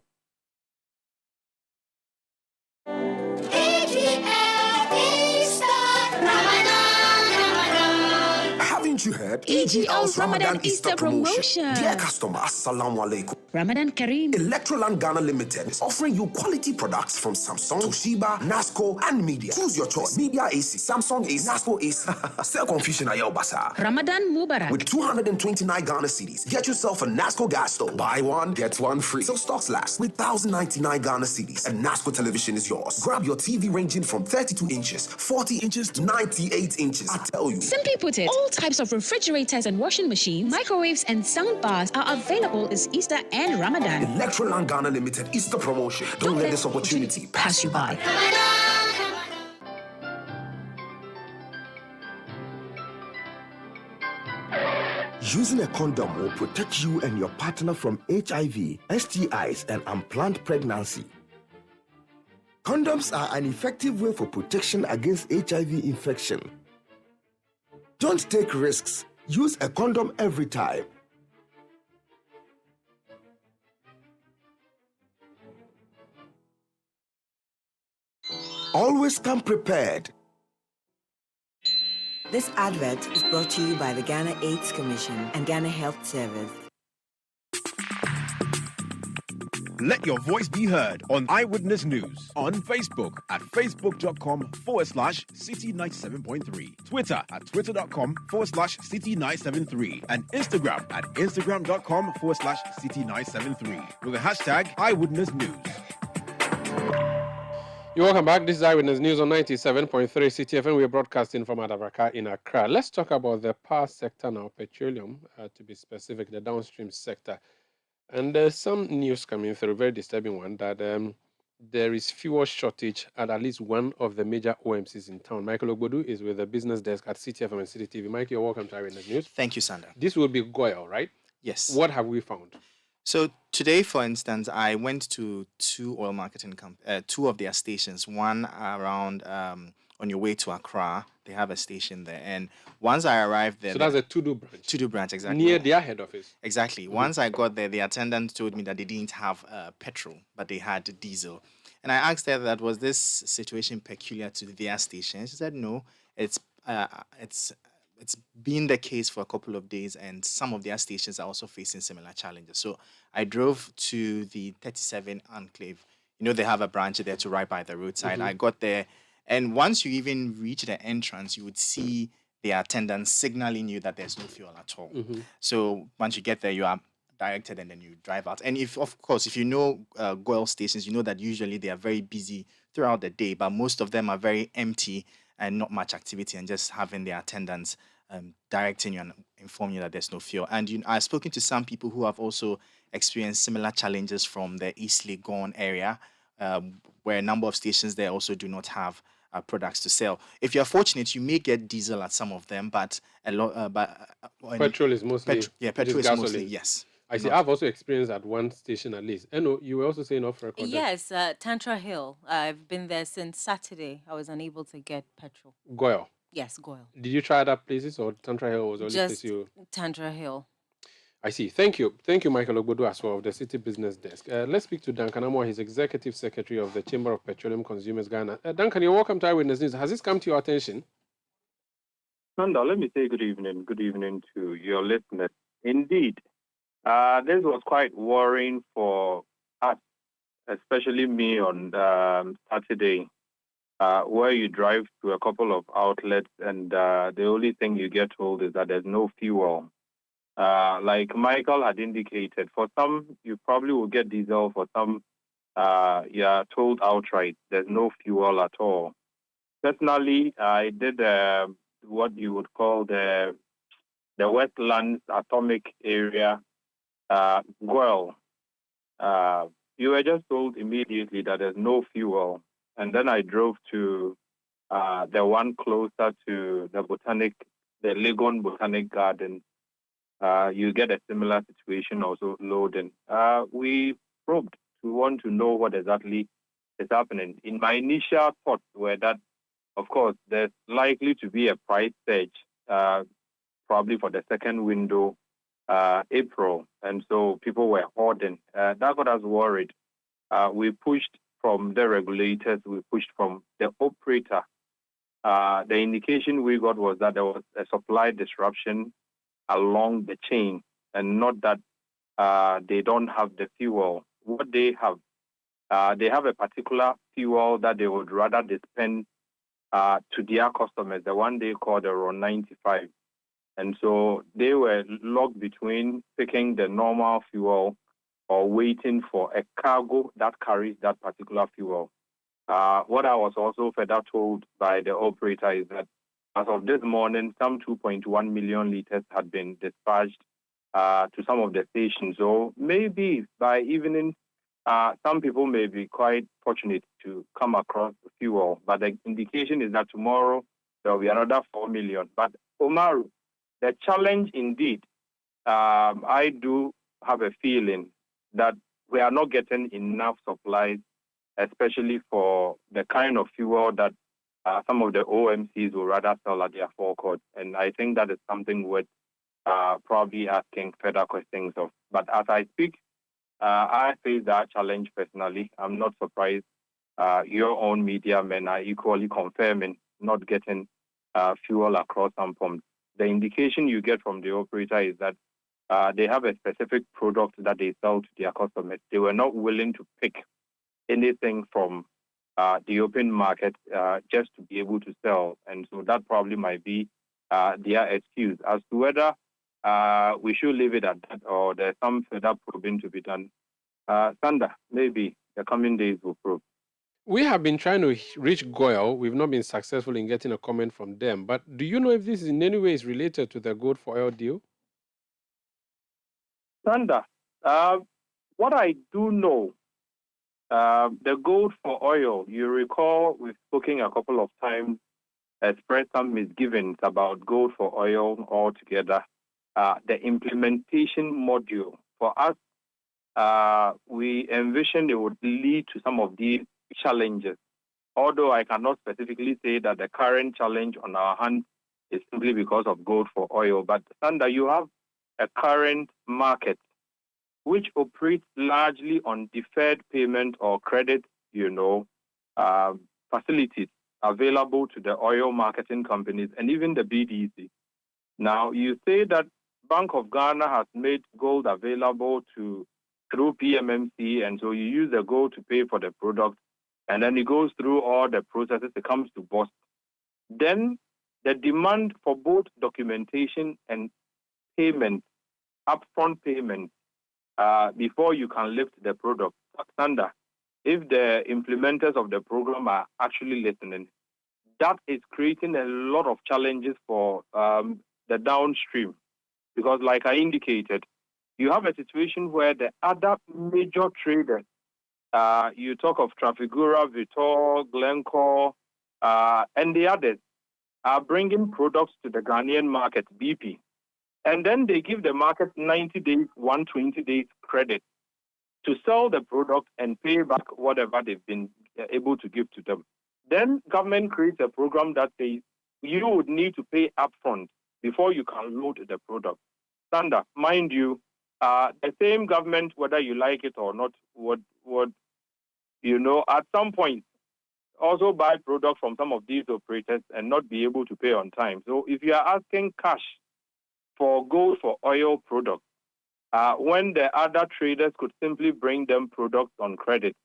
Haven't you heard? AGL's Ramadan Easter promotion. Dear customer, Assalamu alaikum. Ramadan Kareem. Electroland Ghana Limited is offering you quality products from Samsung, Toshiba, NASCO, and Media. Choose your choice. Media AC, Samsung AC, NASCO AC. Sell confusion at your bazaar. Ramadan Mubarak. With 229 Ghana cedis, get yourself a NASCO gas stove. Buy one, get one free. So stocks last. With 1,099 Ghana cedis, and NASCO television is yours. Grab your TV ranging from 32 inches, 40 inches to 98 inches. I tell you. Simply put it, all types of refrigerators and washing machines, microwaves and sound bars are available this Easter and Ramadan. Electroland Ghana Limited Easter promotion. Don't let this opportunity pass you by. Using a condom will protect you and your partner from HIV, STIs, and unplanned pregnancy. Condoms are an effective way for protection against HIV infection. Don't take risks. Use a condom every time. Always come prepared. This advert is brought to you by the Ghana AIDS Commission and Ghana Health Service. Let your voice be heard on Eyewitness News on Facebook at facebook.com/Citi97.3, Twitter at twitter.com/Citi973, and Instagram at instagram.com/Citi973 with the hashtag Eyewitness News. You're welcome back. This is Eyewitness News on 97.3 Citi FM. We are broadcasting from Adabraka in Accra. Let's talk about the power sector now, petroleum, to be specific, the downstream sector. And there's some news coming through, very disturbing one, that there is fuel shortage at least one of the major OMCs in town. Michael Ogbodu is with the business desk at Citi FM and Citi TV. Mike, you're welcome to Eyewitness News. Thank you, Sanda. This will be Goyle, right? Yes. What have we found? So today, for instance, I went to two oil marketing two of their stations. One around on your way to Accra, they have a station there. And once I arrived there, so that's a Tudu branch. Tudu branch, exactly. Near their head office. Exactly. Mm-hmm. Once I got there, the attendant told me that they didn't have petrol, but they had diesel. And I asked her that was this situation peculiar to their station. She said no, it's been the case for a couple of days, and some of their stations are also facing similar challenges. So I drove to the 37 Enclave. You know, they have a branch there to right by the roadside. Mm-hmm. I got there, and once you even reach the entrance, you would see the attendant signaling you that there's no fuel at all. Mm-hmm. So once you get there, you are directed and then you drive out. And if you know Goyle stations, you know that usually they are very busy throughout the day, but most of them are very empty and not much activity, and just having their attendants directing you and informing you that there's no fuel. And I've spoken to some people who have also experienced similar challenges from the East Legon area, where a number of stations there also do not have products to sell. If you're fortunate, you may get diesel at some of them, but a lot. Petrol is mostly. Petrol is mostly, yes. I see. I've also experienced at one station at least. And you were also saying off record. Yes, Tantra Hill. I've been there since Saturday. I was unable to get petrol. Goyle. Yes, Goyle. Did you try other places, or Tantra Hill was the only place Just you... Tantra Hill. I see. Thank you. Thank you, Michael Ogbodu, as well, of the City Business Desk. Let's speak to Duncan Amwa. He's Executive Secretary of the Chamber of Petroleum Consumers Ghana. Duncan, you're welcome to Eyewitness News. Has this come to your attention? Sanda, let me say good evening. Good evening to your listeners. Indeed, this was quite worrying for us, especially me on Saturday, where you drive to a couple of outlets and the only thing you get told is that there's no fuel. Like Michael had indicated, for some, you probably will get diesel. For some, you are told outright there's no fuel at all. Personally, I did what you would call the Westlands Atomic Area, Guel. You were just told immediately that there's no fuel. And then I drove to the one closer to the Legon Botanic Garden. You get a similar situation also loading. We probed to want to know what exactly is happening. In my initial thoughts were that, of course, there's likely to be a price surge, probably for the second window, April. And so people were hoarding. That got us worried. We pushed from the regulators, we pushed from the operator. The indication we got was that there was a supply disruption along the chain, and not that they don't have the fuel. What they have a particular fuel that they would rather dispense to their customers, the one they call the RON 95. And so they were locked between picking the normal fuel or waiting for a cargo that carries that particular fuel. What I was also further told by the operator is that as of this morning, some 2.1 million liters had been dispatched to some of the stations. So maybe by evening, some people may be quite fortunate to come across fuel. But the indication is that tomorrow there will be another 4 million. But Umaru, the challenge indeed, I do have a feeling that we are not getting enough supplies, especially for the kind of fuel that some of the OMCs will rather sell at their forecourt. And I think that is something worth probably asking further questions of. But as I speak, I face that challenge personally. I'm not surprised your own media men are equally confirming not getting fuel across some pumps. The indication you get from the operator is that they have a specific product that they sell to their customers. They were not willing to pick anything from the open market just to be able to sell. And so that probably might be their excuse. As to whether we should leave it at that or there's some further probing to be done, Sanda, maybe the coming days will prove. We have been trying to reach Goyle. We've not been successful in getting a comment from them. But do you know if this in any way is related to the gold for oil deal? Sanda, what I do know, the gold for oil, you recall we've spoken a couple of times, expressed some misgivings about gold for oil altogether. The implementation module, for us, we envisioned it would lead to some of these challenges. Although I cannot specifically say that the current challenge on our hands is simply because of gold for oil. But Sanda, you have a current market which operates largely on deferred payment or credit, facilities available to the oil marketing companies and even the BDC. Now, you say that Bank of Ghana has made gold available through PMMC, and so you use the gold to pay for the product, and then it goes through all the processes, it comes to bust. Then the demand for both documentation and payment, upfront payment, before you can lift the product. Sanda, if the implementers of the program are actually listening, that is creating a lot of challenges for the downstream. Because like I indicated, you have a situation where the other major traders, you talk of Trafigura, Vitol, Glencore, and the others, are bringing products to the Ghanaian market, BP. And then they give the market 90 days, 120 days credit to sell the product and pay back whatever they've been able to give to them. Then government creates a program that says, you would need to pay upfront before you can load the product. Sanda, mind you, the same government, whether you like it or not, would at some point also buy products from some of these operators and not be able to pay on time. So if you are asking cash for gold for oil products, when the other traders could simply bring them products on credit,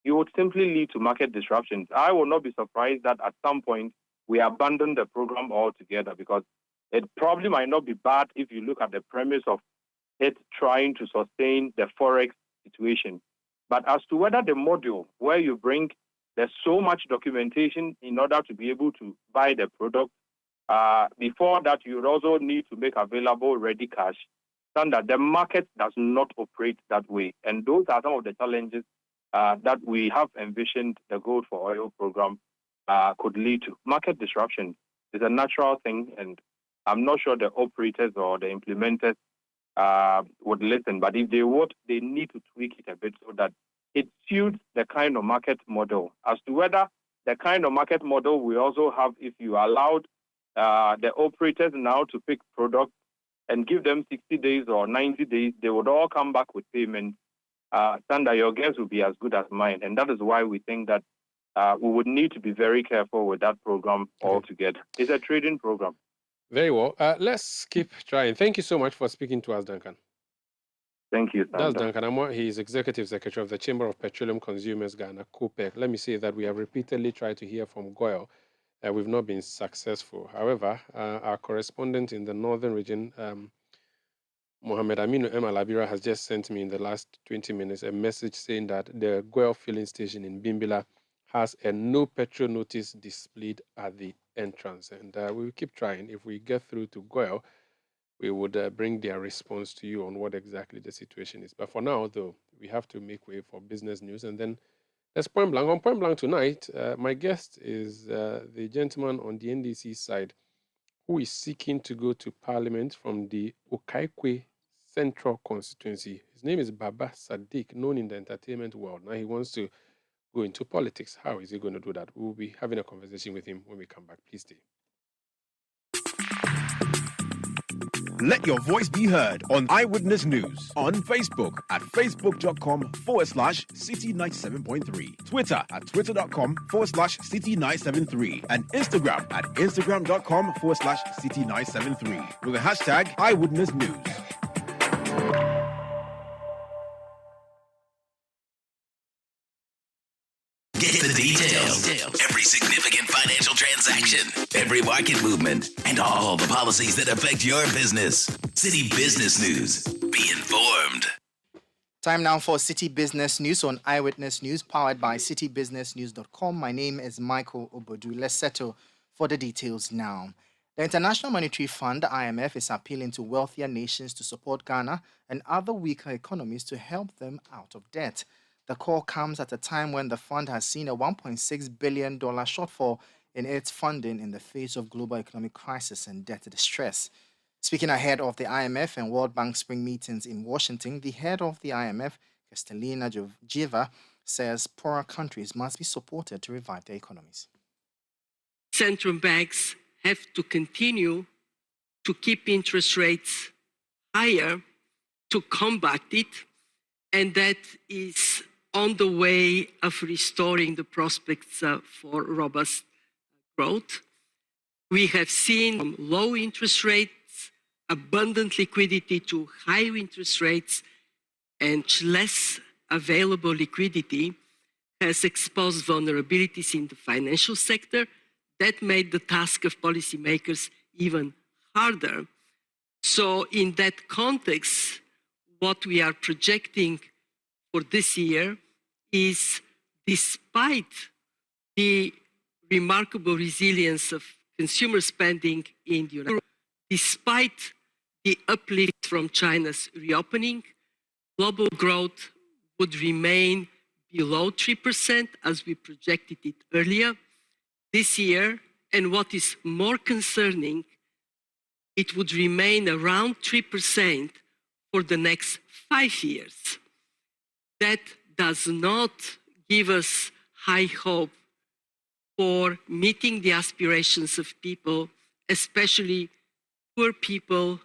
you would simply lead to market disruptions. I will not be surprised that at some point we abandon the program altogether, because it probably might not be bad if you look at the premise of it trying to sustain the forex situation. But as to whether the module where you bring, there's so much documentation in order to be able to buy the product, before that you would also need to make available ready cash. Standard, the market does not operate that way. And those are some of the challenges that we have envisioned the Gold for Oil program could lead to. Market disruption is a natural thing, and I'm not sure the operators or the implementers would listen. But if they would, they need to tweak it a bit so that it suits the kind of market model. As to whether the kind of market model we also have, if you allowed the operators now to pick products and give them 60 days or 90 days, they would all come back with payment. Sanda, your guess would be as good as mine. And that is why we think that we would need to be very careful with that program altogether. It's a trading program. Very well. Let's keep trying. Thank you so much for speaking to us, Duncan. Thank you, Sanda. That's Duncan Amwa. He is Executive Secretary of the Chamber of Petroleum Consumers Ghana, COPEC. Let me say that we have repeatedly tried to hear from Goyle. We've not been successful. However, our correspondent in the northern region, Mohammed Aminu M. Alabira, has just sent me in the last 20 minutes a message saying that the Goyle filling station in Bimbila has a no petrol notice displayed at the entrance. And we will keep trying. If we get through to Goyle, we would bring their response to you on what exactly the situation is. But for now, though, we have to make way for business news. And then there's Point Blank. On Point Blank tonight, my guest is the gentleman on the NDC side who is seeking to go to Parliament from the Okaikwe Central Constituency. His name is Baba Sadiq, known in the entertainment world. Now he wants to go into politics. How is he going to do that? We'll be having a conversation with him when we come back. Please stay. Let your voice be heard on Eyewitness News on Facebook at facebook.com/Citi97.3, Twitter at twitter.com/Citi973, and Instagram at instagram.com/Citi973 with the hashtag Eyewitness News. Get the details. Every significant financial transaction, every market movement, and all the policies that affect your business. Citi Business News. Be informed. Time now for Citi Business News on Eyewitness News, powered by citibusinessnews.com. My name is Michael Obodu. Let's settle for the details now. The International Monetary Fund, IMF, is appealing to wealthier nations to support Ghana and other weaker economies to help them out of debt. The call comes at a time when the fund has seen a $1.6 billion shortfall in its funding in the face of global economic crisis and debt distress. Speaking ahead of the IMF and World Bank spring meetings in Washington, the head of the IMF, Kristalina Georgieva, says poorer countries must be supported to revive their economies. Central banks have to continue to keep interest rates higher to combat it, and that is on the way of restoring the prospects for robust growth. We have seen from low interest rates, abundant liquidity to high interest rates, and less available liquidity has exposed vulnerabilities in the financial sector that made the task of policymakers even harder. So in that context, what we are projecting for this year is, despite the remarkable resilience of consumer spending in the United States, despite the uplift from China's reopening, global growth would remain below 3% as we projected it earlier this year. And what is more concerning, it would remain around 3% for the next 5 years. That does not give us high hope for meeting the aspirations of people, especially poor people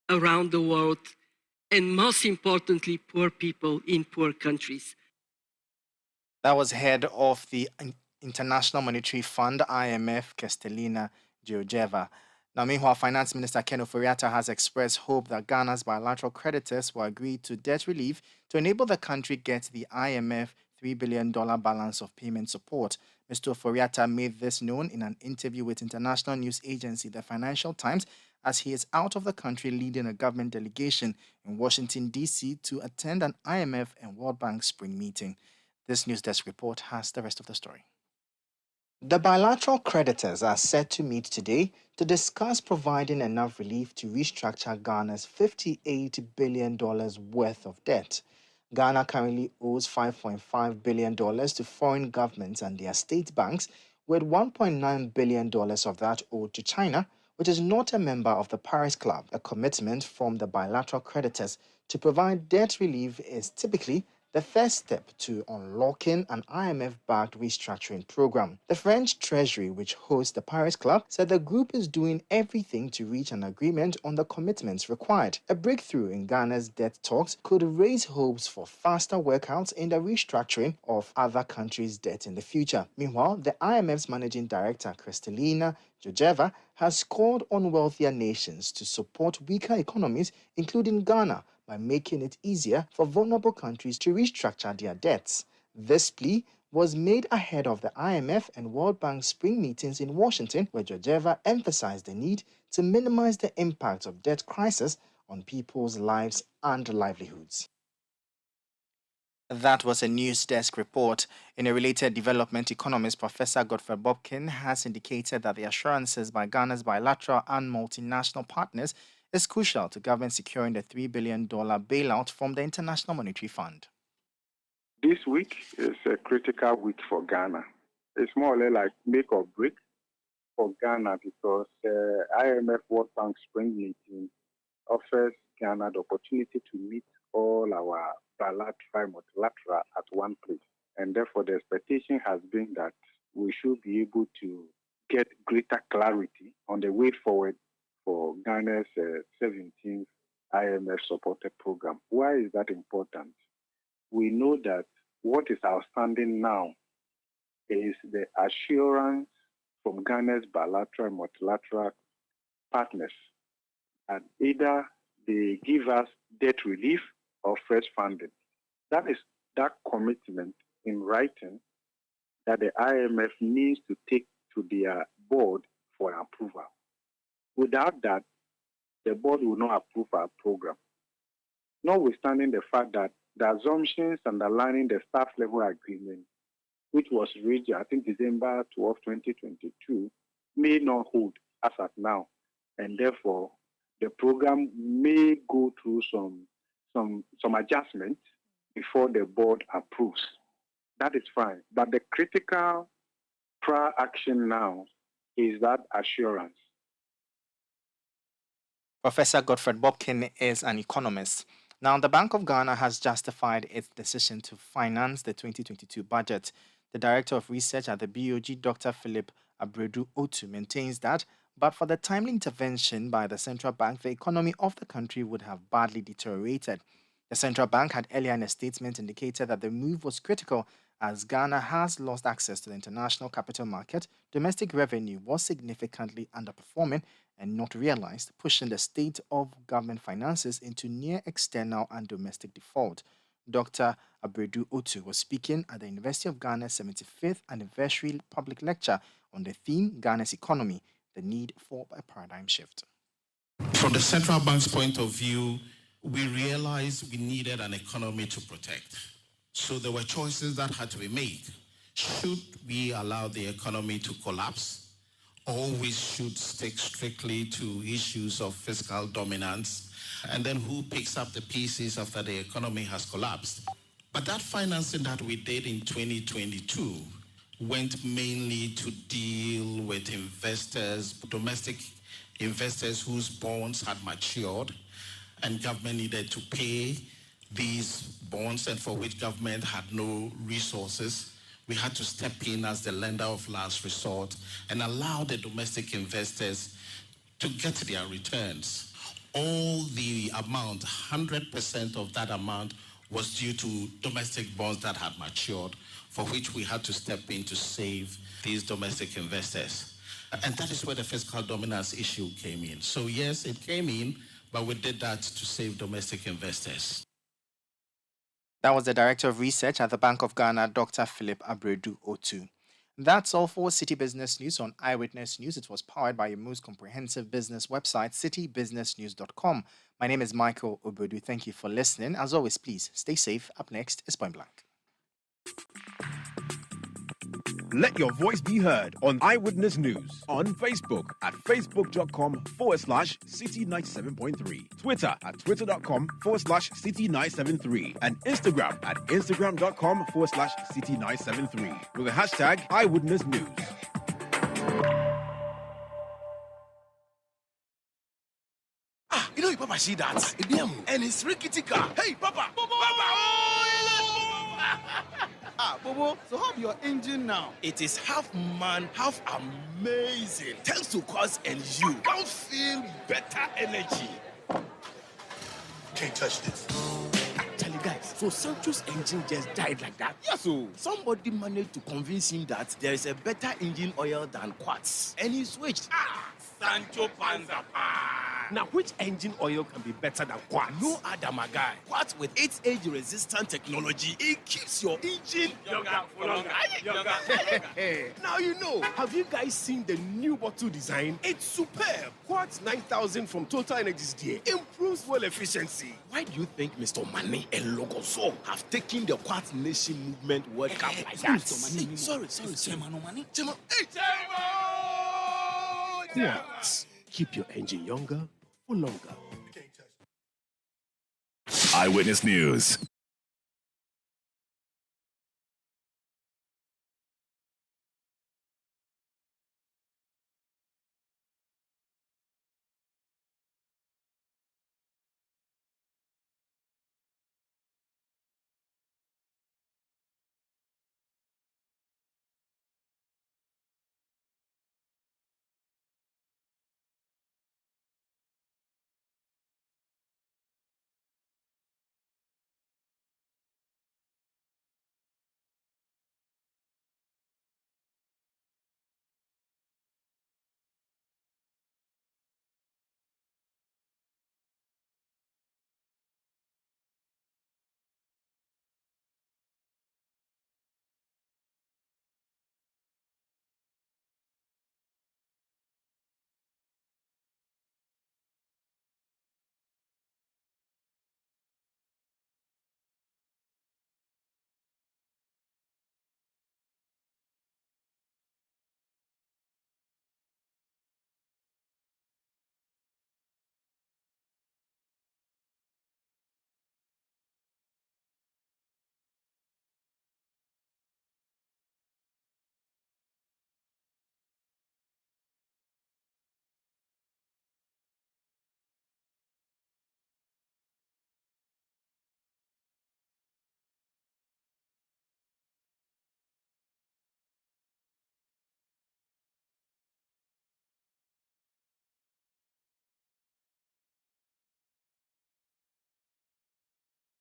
around the world, and most importantly, poor people in poor countries. That was head of the International Monetary Fund, IMF, Kristalina Georgieva. Now, meanwhile, Finance Minister Ken Ofori-Atta has expressed hope that Ghana's bilateral creditors will agree to debt relief to enable the country get the IMF $3 billion balance of payment support. Mr. Ofori-Atta made this known in an interview with international news agency The Financial Times as he is out of the country leading a government delegation in Washington, D.C. to attend an IMF and World Bank spring meeting. This News Desk report has the rest of the story. The bilateral creditors are set to meet today to discuss providing enough relief to restructure Ghana's $58 billion worth of debt. Ghana currently owes $5.5 billion to foreign governments and their state banks, with $1.9 billion of that owed to China, which is not a member of the Paris Club. A commitment from the bilateral creditors to provide debt relief is typically the first step to unlocking an IMF-backed restructuring program. The French Treasury, which hosts the Paris Club, said the group is doing everything to reach an agreement on the commitments required. A breakthrough in Ghana's debt talks could raise hopes for faster workouts in the restructuring of other countries' debt in the future. Meanwhile, the IMF's managing director, Kristalina Georgieva, has called on wealthier nations to support weaker economies, including Ghana, by making it easier for vulnerable countries to restructure their debts. This plea was made ahead of the IMF and World Bank spring meetings in Washington, where Georgieva emphasized the need to minimize the impact of debt crisis on people's lives and livelihoods. That was a News Desk report. In a related development, economist Professor Godfrey Bobkin has indicated that the assurances by Ghana's bilateral and multinational partners is crucial to government securing the $3 billion bailout from the International Monetary Fund. This week is a critical week for Ghana. It's more or less like make or break for Ghana because IMF World Bank spring meeting offers Ghana the opportunity to meet all our bilateral, multilateral at one place. And therefore, the expectation has been that we should be able to get greater clarity on the way forward for Ghana's 17th IMF-supported program. Why is that important? We know that what is outstanding now is the assurance from Ghana's bilateral and multilateral partners that either they give us debt relief or fresh funding. That is that commitment in writing that the IMF needs to take to their board for approval. Without that, the board will not approve our program. Notwithstanding the fact that the assumptions underlying the staff level agreement, which was reached, I think, December 12, 2022, may not hold as at now. And therefore, the program may go through some adjustments before the board approves. That is fine. But the critical prior action now is that assurance. Professor Godfrey Bobkin is an economist. Now, the Bank of Ghana has justified its decision to finance the 2022 budget. The Director of Research at the BOG, Dr. Philip Abredu Otu, maintains that, but for the timely intervention by the central bank, the economy of the country would have badly deteriorated. The central bank had earlier in a statement indicated that the move was critical as Ghana has lost access to the international capital market. Domestic revenue was significantly underperforming and not realized, pushing the state of government finances into near external and domestic default. Dr. Abredu Otu was speaking at the University of Ghana's 75th anniversary public lecture on the theme Ghana's economy, the need for a paradigm shift. From the central bank's point of view, we realized we needed an economy to protect. So there were choices that had to be made. Should we allow the economy to collapse? Or we should stick strictly to issues of fiscal dominance, and then who picks up the pieces after the economy has collapsed? But that financing that we did in 2022 went mainly to deal with investors, domestic investors whose bonds had matured, and government needed to pay these bonds and for which government had no resources. we had to step in as the lender of last resort and allow the domestic investors to get their returns. All the amount, 100% of that amount, was due to domestic bonds that had matured, for which we had to step in to save these domestic investors. And that is where the fiscal dominance issue came in. So yes, it came in, but we did that to save domestic investors. That was the Director of Research at the Bank of Ghana, Dr. Philip Abredu Otu. That's all for City Business News on Eyewitness News. It was powered by your most comprehensive business website, citybusinessnews.com. My name is Michael Obodu. Thank you for listening. As always, please stay safe. Up next is Point Blank. Let your voice be heard on Eyewitness News on Facebook at facebook.com/City97.3, Twitter at twitter.com/City973, and Instagram at instagram.com/City973 with the hashtag Eyewitness News. You know, Papa, see that? And it's rickety car. Hey, Papa! Bobo, so how your engine now? It is half man, half amazing. Thanks to Cause and you. Don't feel better energy. Can't touch this. Actually, guys, so Sancho's engine just died like that? Yes, so somebody managed to convince him that there is a better engine oil than Quartz. And he switched. Sancho Panzapa. Now, which engine oil can be better than Quartz? No other, my guy. Quartz with its age-resistant technology, it keeps your engine younger for longer. Now you know. Have you guys seen the new bottle design? It's superb. Quartz 9000 from Total Energies there improves fuel efficiency. Why do you think Mr. Mane and Logoso have taken the Quartz Nation movement World Cup like that? Mr. Mane. Sorry. Chairman Mane. Chairman. Hey, Quartz. Keep your engine younger for longer. Eyewitness News.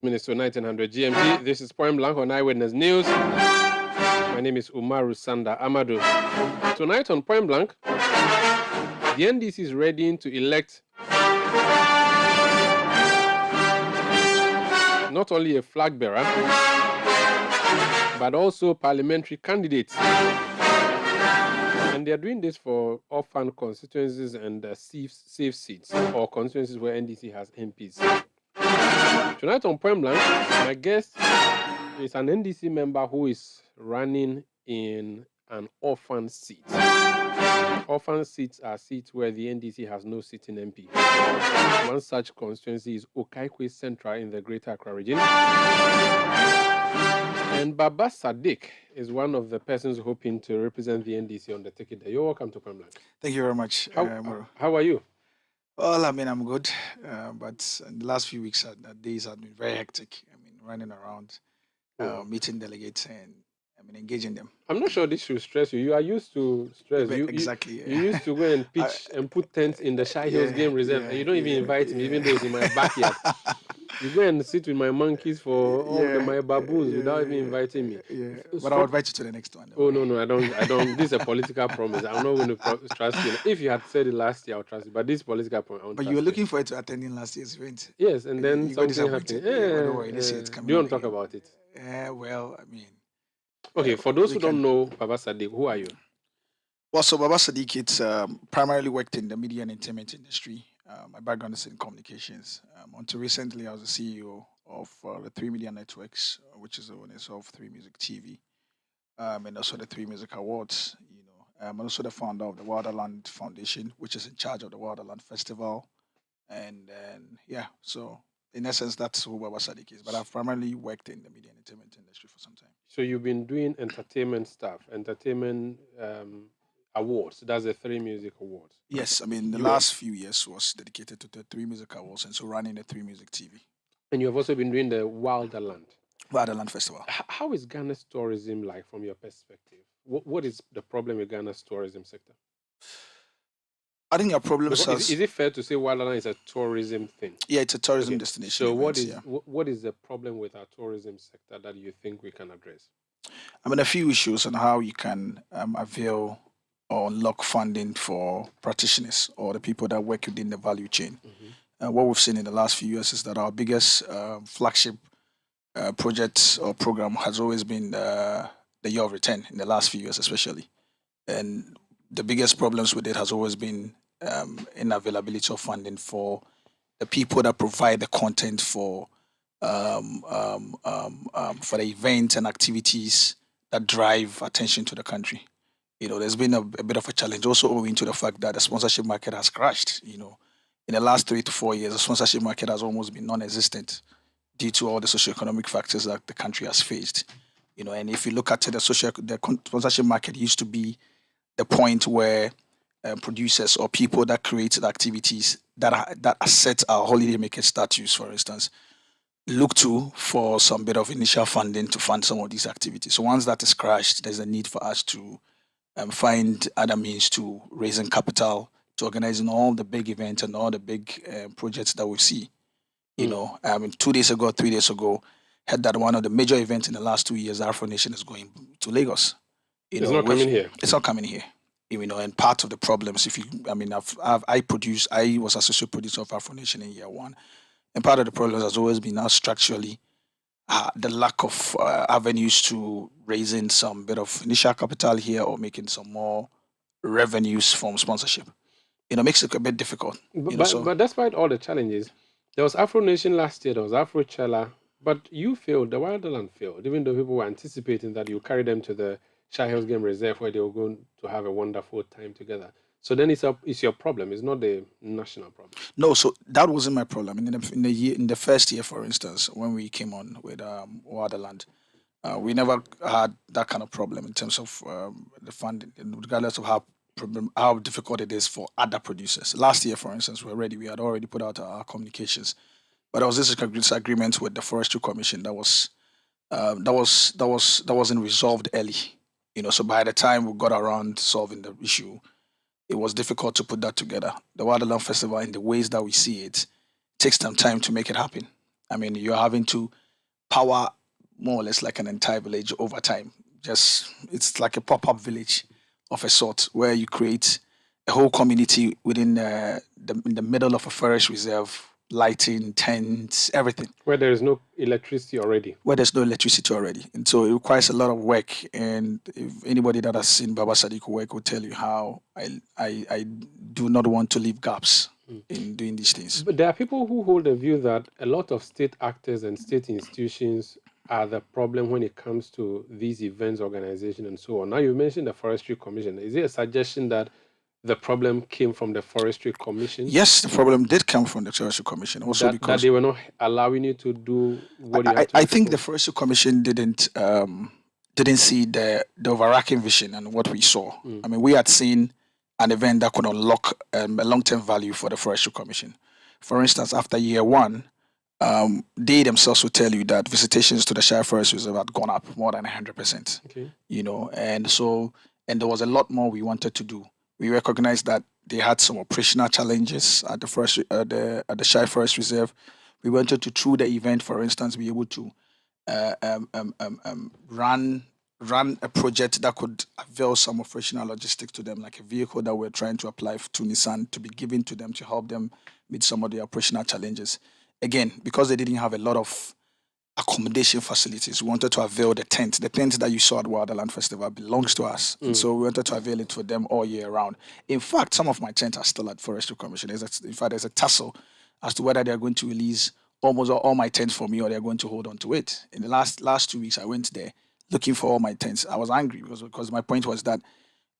Minutes to 1900 GMT. This is Point Blank on Eyewitness News. My name is Umaru, Sanda, Amadu. Tonight on Point Blank, the NDC is ready to elect not only a flag bearer, but also parliamentary candidates. And they are doing this for orphan constituencies and safe seats, or constituencies where NDC has MPs. Tonight on Point Blank, my guest is an NDC member who is running in an orphan seat. Orphan seats are seats where the NDC has no sitting MP. One such constituency is Okaikwe Central in the Greater Accra region. And Baba Sadiq is one of the persons hoping to represent the NDC on the ticket. You're welcome to Point Blank. Thank you very much. How are you? Well, I mean, I'm good, but in the last few weeks, days have been very hectic. I mean, running around, meeting delegates and engaging them. I'm not sure this should stress you. You are used to stress. Exactly. You used to go and pitch and put tents in the Shy Hills Game Reserve, and you don't even invite me, even though it's in my backyard. You go and sit with my monkeys for my baboons without even inviting me. But I'll invite you to the next one. Oh no, I don't. This is a political promise. I'm not going to trust you. If you had said it last year, I'll trust you. But this political promise, but you were looking forward to attending last year's event. Yes, and then you something happened. Don't worry, this year it's coming. Do you want to talk about it? Well, I mean. Okay, for those who don't know Baba Sadiq, who are you? Well, so Baba Sadiq, it's primarily worked in the media and entertainment industry. My background is in communications. Until recently, I was the CEO of the 3 Media Networks, which is the owners of 3 Music TV, and also the 3 Music Awards. I'm also the founder of the Wilderland Foundation, which is in charge of the Wilderland Festival. And so in essence, that's who Baba Sadiq is. But I've primarily worked in the media and entertainment industry for some time. So you've been doing entertainment stuff, entertainment awards. That's the 3 Music Awards. Yes, I mean, the last few years was dedicated to the 3 Music Awards and so running the 3 Music TV. And you have also been doing the Wilderland Festival. How is Ghana's tourism like from your perspective? What is the problem with Ghana's tourism sector? I think our problem is it fair to say Wilderland is a tourism thing? Yeah, it's a tourism destination. So what is the problem with our tourism sector that you think we can address? I mean, a few issues on how you can avail or unlock funding for practitioners or the people that work within the value chain. What we've seen in the last few years is that our biggest flagship project or program has always been the year of return in the last few years, especially. And the biggest problems with it has always been inavailability of funding for the people that provide the content for the events and activities that drive attention to the country. There's been a bit of a challenge also owing to the fact that the sponsorship market has crashed. In the last 3 to 4 years, the sponsorship market has almost been non-existent due to all the socioeconomic factors that the country has faced. And if you look at the sponsorship market used to be the point where producers or people that create the activities that set our holiday maker status, for instance, look to for some bit of initial funding to fund some of these activities. So once that is crashed, there's a need for us to find other means to raising capital, to organizing all the big events and all the big projects that we see. 2 days ago, 3 days ago, had that one of the major events in the last 2 years, Afro Nation is going to Lagos. It's not coming here. It's not coming here. And part of the problems, I was associate producer of Afro Nation in year 1. And part of the problem has always been now structurally the lack of avenues to raising some bit of initial capital here or making some more revenues from sponsorship. Makes it a bit difficult. But despite all the challenges, there was Afro Nation last year, there was Afro Chella, but you failed, the Wilderland failed, even though people were anticipating that you carry them to the Shy Hills Game Reserve where they were going to have a wonderful time together. So then it's your problem. It's not the national problem. No, so that wasn't my problem. In the first year, for instance, when we came on with Wilderland, we never had that kind of problem in terms of the funding, regardless of how difficult it is for other producers. Last year, for instance, we had already put out our communications, but there was this disagreement with the Forestry Commission that wasn't resolved early. So by the time we got around solving the issue, it was difficult to put that together. The Wilderland Festival, in the ways that we see it, takes some time to make it happen. I mean, you're having to power more or less like an entire village over time. It's like a pop-up village of a sort where you create a whole community within in the middle of a forest reserve, lighting, tents, everything. Where there is no electricity already. And so it requires a lot of work. And if anybody that has seen Baba Sadiq work will tell you how I do not want to leave gaps in doing these things. But there are people who hold the view that a lot of state actors and state institutions are the problem when it comes to these events, organization, and so on. Now, you mentioned the Forestry Commission. Is it a suggestion that the problem came from the Forestry Commission? Yes, the problem did come from the Forestry Commission. Also, because they were not allowing you to do what you had to do. I think the Forestry Commission didn't see the overarching vision and what we saw. I mean, we had seen an event that could unlock a long-term value for the Forestry Commission. For instance, after year 1, they themselves will tell you that visitations to the Shire Forest Reserve had gone up more than 100%. Okay. And there was a lot more we wanted to do. We recognized that they had some operational challenges at the Shire Forest Reserve. We wanted to, through the event, for instance, be able to run a project that could avail some operational logistics to them, like a vehicle that we're trying to apply to Nissan to be given to them to help them meet some of the operational challenges. Again, because they didn't have a lot of accommodation facilities, we wanted to avail the tent. The tent that you saw at Wilderland Festival belongs to us. And so we wanted to avail it for them all year round. In fact, some of my tents are still at Forestry Commission. In fact, there's a tussle as to whether they're going to release almost all my tents for me or they're going to hold on to it. In the last 2 weeks, I went there looking for all my tents. I was angry because my point was that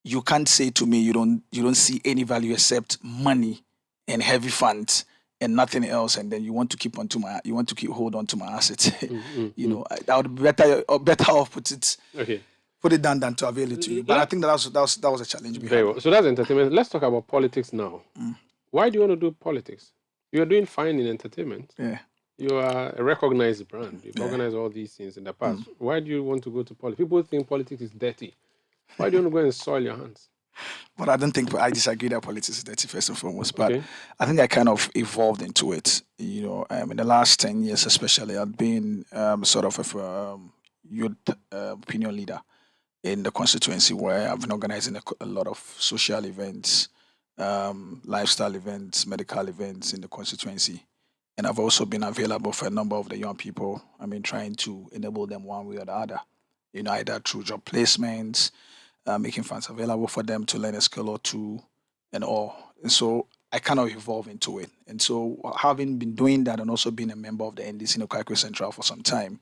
you can't say to me you don't see any value except money and heavy funds and nothing else, and then you want to hold on to my assets. I would be better off put it down than to avail it to you. But I think that was a challenge. Very well. So that's entertainment. Let's talk about politics now. Why do you want to do politics? You're doing fine in entertainment. Yeah. You are a recognized brand. You've organized all these things in the past. Why do you want to go to politics? People think politics is dirty. Why do you want to go and soil your hands? But I don't think I disagree that politics is dirty, first and foremost. But I think I kind of evolved into it. In the last 10 years especially, I've been sort of a youth opinion leader in the constituency, where I've been organizing a lot of social events, lifestyle events, medical events in the constituency. And I've also been available for a number of the young people. Trying to enable them one way or the other, either through job placements, making funds available for them to learn a skill or two and all. And so I kind of evolved into it. And so having been doing that and also being a member of the NDC in Okaikwe Central for some time,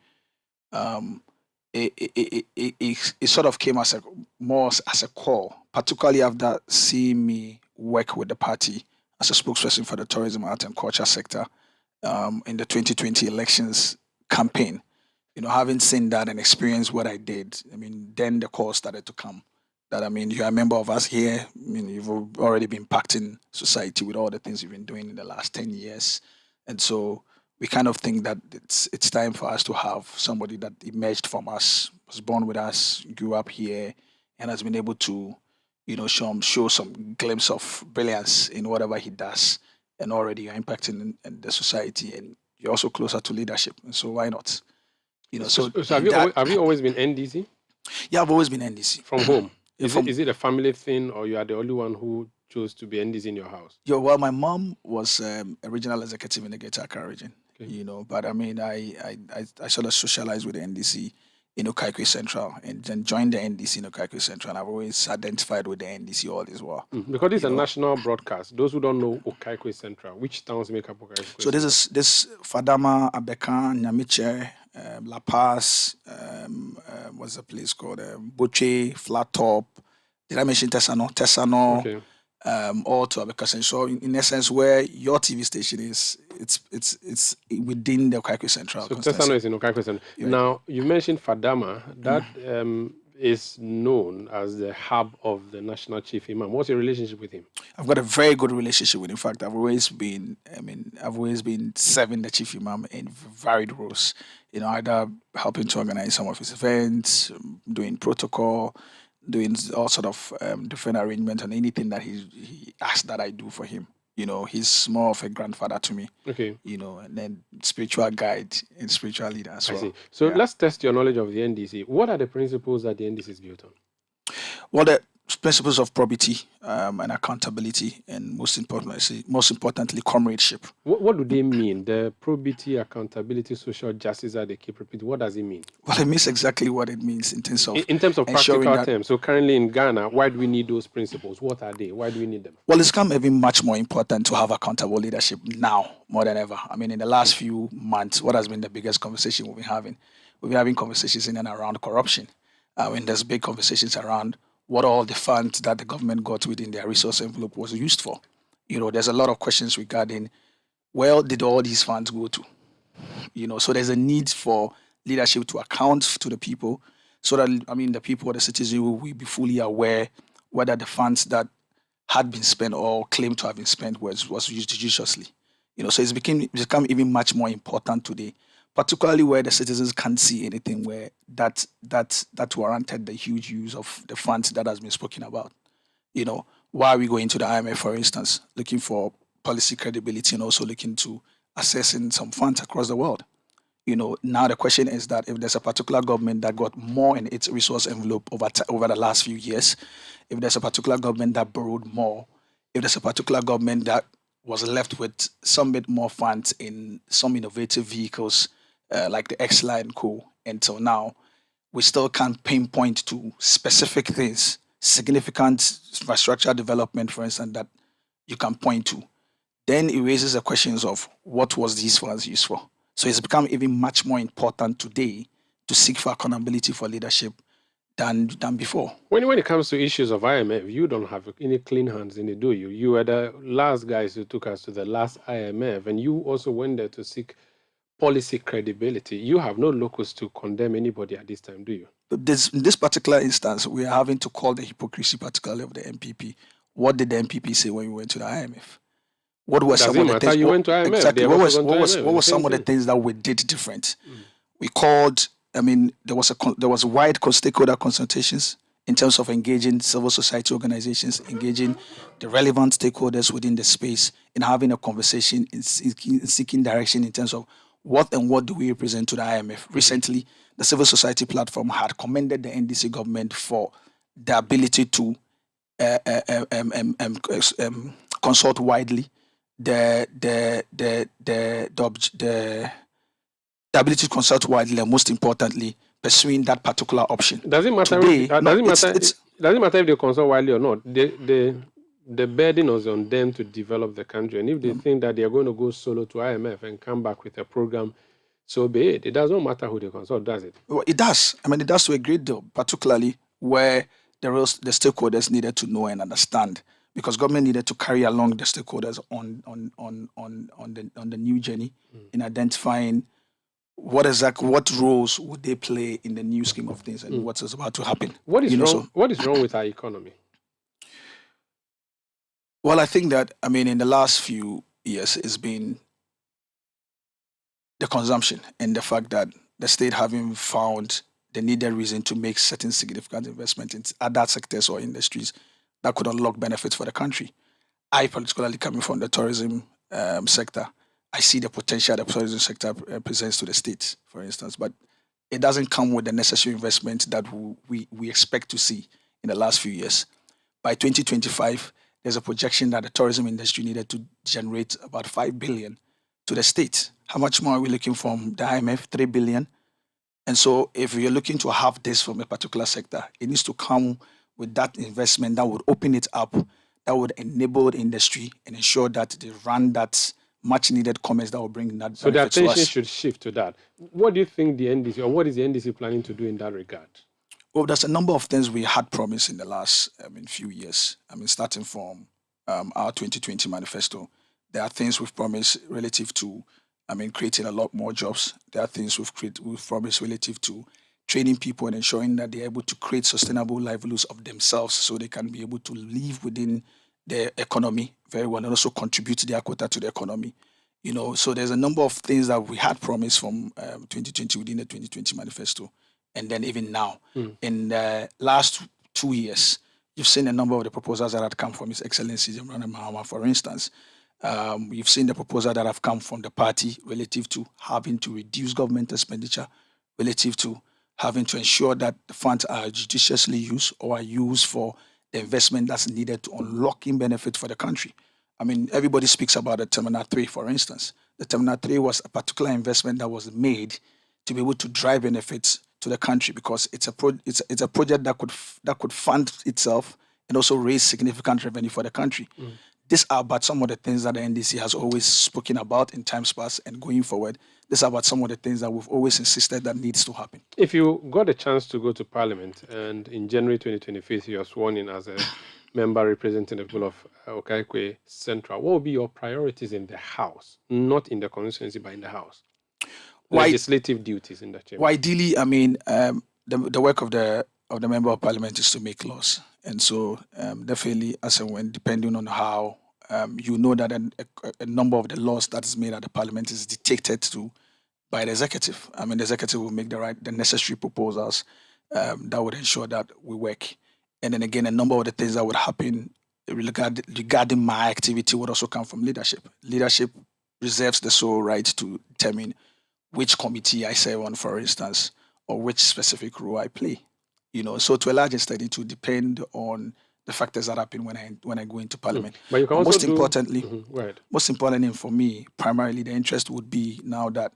it sort of came as a call, particularly after seeing me work with the party as a spokesperson for the tourism, art and culture sector in the 2020 elections campaign. Having seen that and experienced what I did, then the call started to come. That, you're a member of us here. You've already been impacting society with all the things you've been doing in the last 10 years. And so we kind of think that it's time for us to have somebody that emerged from us, was born with us, grew up here, and has been able to, show some glimpse of brilliance in whatever he does. And already you're impacting in the society, and you're also closer to leadership. And so why not? So have you always been NDC? Yeah, I've always been NDC. From home? Is it a family thing, or you are the only one who chose to be NDC in your house? Yeah, well, my mom was a regional executive in the Greater Accra region, but I sort of socialized with the NDC in Okaikwe Central and then joined the NDC in Okaikwe Central, and I've always identified with the NDC all this while. Because it's a national broadcast. Those who don't know Okaikwe Central, which towns make up Okaikwe Central? So this Fadama, Abekan, Nyamiche, La Paz, what's the place called? Boche, Flat Top. Did I mention Tesano? Tesano, all to Abeka. So in essence, where your TV station is, it's within the Okaikwe Central. So Tesano is in Okaikwe Central. Yeah. Now, you mentioned Fadama. That is known as the hub of the National Chief Imam. What's your relationship with him? I've got a very good relationship with him. In fact, I've always been serving the Chief Imam in varied roles. Either helping to organize some of his events, doing protocol, doing all sort of different arrangements and anything that he asks that I do for him. He's more of a grandfather to me. Okay. And then spiritual guide and spiritual leader as well. I see. So let's test your knowledge of the NDC. What are the principles that the NDC is built on? Well, the principles of probity and accountability, and most importantly, comradeship. What do they mean? The probity, accountability, social justice that they keep repeating. What does it mean? Well, it means exactly what it means in terms of practical terms. So currently in Ghana, why do we need those principles? What are they? Why do we need them? Well, it's become even much more important to have accountable leadership now more than ever. In the last few months, what has been the biggest conversation we've been having? We've been having conversations in and around corruption. There's big conversations around what all the funds that the government got within their resource envelope was used for. There's a lot of questions regarding where did all these funds go to? So there's a need for leadership to account to the people so that, the people, the citizens will be fully aware whether the funds that had been spent or claimed to have been spent was used judiciously. So it's become even much more important today, particularly where the citizens can't see anything where that warranted the huge use of the funds that has been spoken about. Why are we going to the IMF, for instance, looking for policy credibility and also looking to assessing some funds across the world? Now the question is that if there's a particular government that got more in its resource envelope over the last few years, if there's a particular government that borrowed more, if there's a particular government that was left with some bit more funds in some innovative vehicles like the X-Line Co. Until now, we still can't pinpoint to specific things, significant infrastructure development, for instance, that you can point to. Then it raises the questions of what was these funds used for? So it's become even much more important today to seek for accountability for leadership than before. When it comes to issues of IMF, you don't have any clean hands in it, do you? You were the last guys who took us to the last IMF, and you also went there to seek policy credibility. You have no locus to condemn anybody at this time, do you? In this particular instance, we are having to call the hypocrisy, particularly of the MPP. What did the MPP say when we went to the IMF? What were some of the things? You went to IMF. Exactly. What was some of the things that we did different? We called. There was wide stakeholder consultations in terms of engaging civil society organizations, engaging the relevant stakeholders within the space, in having a conversation, in seeking direction in terms of what do we represent to the IMF. Recently, the civil society platform had commended the NDC government for the ability to consult widely. The ability to consult widely, and most importantly, pursuing that particular option. Does it matter? Today, does it matter if they consult widely or not? The burden is on them to develop the country, and if they think that they are going to go solo to IMF and come back with a program, so be it. It doesn't matter who they consult, does it? Well, it does. It does to a great deal, particularly where the stakeholders needed to know and understand. Because government needed to carry along the stakeholders on the new journey in identifying what roles would they play in the new scheme of things and what is about to happen. What is wrong? What is wrong with our economy? Well, I think that in the last few years, it's been the consumption and the fact that the state having found the needed reason to make certain significant investment in other sectors or industries that could unlock benefits for the country. I, particularly coming from the tourism sector, I see the potential the tourism sector presents to the state, for instance, but it doesn't come with the necessary investment that we expect to see in the last few years. By 2025, there's a projection that the tourism industry needed to generate about 5 billion to the state. How much more are we looking from the IMF? 3 billion. And so if you're looking to have this from a particular sector, it needs to come with that investment that would open it up, that would enable the industry and ensure that they run that much needed commerce that will bring that. So the attention should shift to that. What do you think the NDC, or what is the NDC planning to do in that regard? Well, there's a number of things we had promised in the last few years. Starting from our 2020 manifesto, there are things we've promised relative to creating a lot more jobs. There are things we've promised relative to training people and ensuring that they're able to create sustainable livelihoods of themselves so they can be able to live within their economy very well and also contribute their quota to the economy. So there's a number of things that we had promised from 2020 within the 2020 manifesto. And then even now, in the last 2 years, you've seen a number of the proposals that had come from His Excellency Imran Mahama, for instance. You've seen the proposals that have come from the party relative to having to reduce government expenditure, relative to having to ensure that the funds are judiciously used or are used for the investment that's needed to unlocking benefit for the country. Everybody speaks about the Terminal 3, for instance. The Terminal 3 was a particular investment that was made to be able to drive benefits to the country because it's a project that could fund itself and also raise significant revenue for the country. These are about some of the things that the NDC has always spoken about in times past and going forward. These are about some of the things that we've always insisted that needs to happen. If you got a chance to go to Parliament and in January 2025 you are sworn in as a member representing the people of Okaikwe Central, what would be your priorities in the House? Not in the constituency, but in the House. Legislative duties in the chamber. Well, ideally, the work of the member of Parliament is to make laws. And so definitely, as and when, depending on how you know that a number of the laws that is made at the parliament is dictated to by the executive. I mean, the executive will make the necessary proposals that would ensure that we work. And then again, a number of the things that would happen regarding my activity would also come from leadership. Leadership reserves the sole right to determine which committee I serve on, for instance, or which specific role I play. So to a large extent, it will depend on the factors that happen when I go into parliament. But you can also most importantly, right. Most importantly for me, primarily the interest would be now that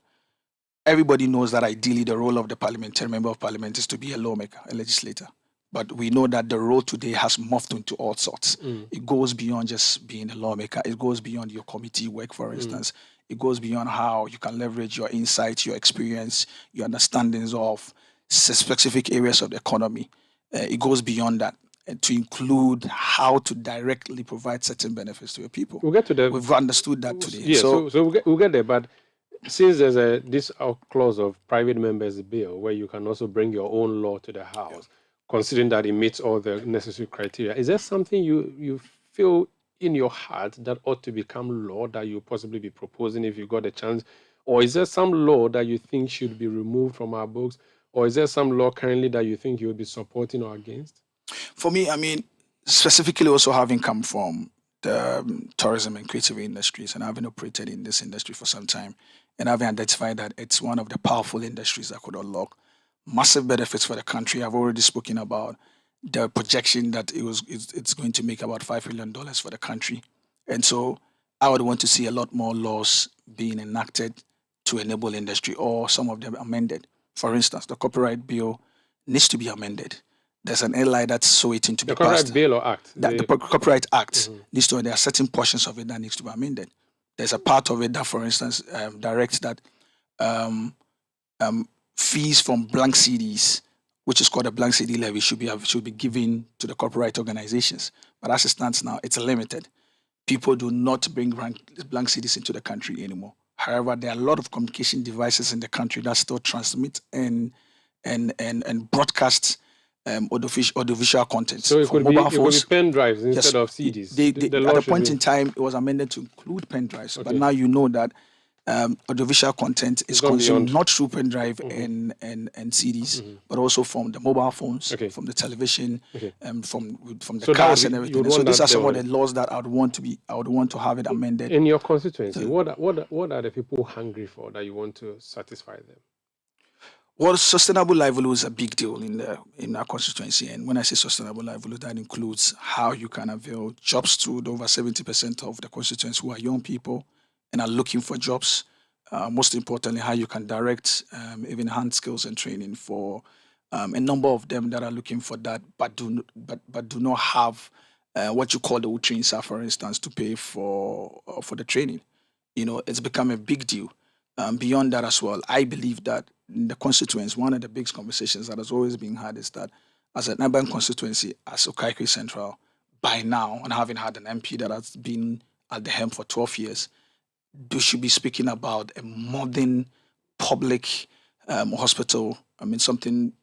everybody knows that ideally the role of the parliamentary member of parliament is to be a lawmaker, a legislator. But we know that the role today has morphed into all sorts. It goes beyond just being a lawmaker. It goes beyond your committee work, for instance. It goes beyond how you can leverage your insight, your experience, your understandings of specific areas of the economy. It goes beyond that to include how to directly provide certain benefits to your people. We'll get to that. We've understood that today. Yeah, so we'll get there. But since there's this clause of private members' bill where you can also bring your own law to the House, considering that it meets all the necessary criteria, is there something you feel in your heart that ought to become law that you possibly be proposing if you got a chance? Or is there some law that you think should be removed from our books? Or is there some law currently that you think you would be supporting or against? For me, I mean, specifically also having come from the tourism and creative industries and having operated in this industry for some time and having identified that it's one of the powerful industries that could unlock massive benefits for the country. I've already spoken about the projection that it's going to make about $5 billion for the country. And so I would want to see a lot more laws being enacted to enable industry, or some of them amended. For instance, the copyright bill needs to be amended. There's an airline that's so waiting to be passed. The copyright bill or act? The Copyright Act needs to, there are certain portions of it that needs to be amended. There's a part of it that, for instance, directs that fees from blank CDs, which is called a blank CD levy, should be given to the copyright organizations. But as it stands now, it's limited. People do not bring blank CDs into the country anymore. However, there are a lot of communication devices in the country that still transmit and broadcast audiovisual content. So it could be pen drives instead of CDs. At a point in time, it was amended to include pen drives, but now you know that audiovisual content is consumed not through pen drive and CDs, but also from the mobile phones, from the television, from the cars and everything. So these are some of the laws that I would want to have it amended. In your constituency, what are the people hungry for that you want to satisfy them? Well, sustainable livelihood is a big deal in our constituency. And when I say sustainable livelihood, that includes how you can avail jobs to the over 70% of the constituents who are young people and are looking for jobs. Most importantly, how you can direct even hand skills and training for a number of them that are looking for that, but do not have what you call the utrinsa, for instance, to pay for the training. It's become a big deal. Beyond that as well, I believe that in the constituents, one of the big conversations that has always been had is that as an urban constituency, as Okaikwe Central, by now, and having had an MP that has been at the helm for 12 years, they should be speaking about a modern public hospital. I mean, something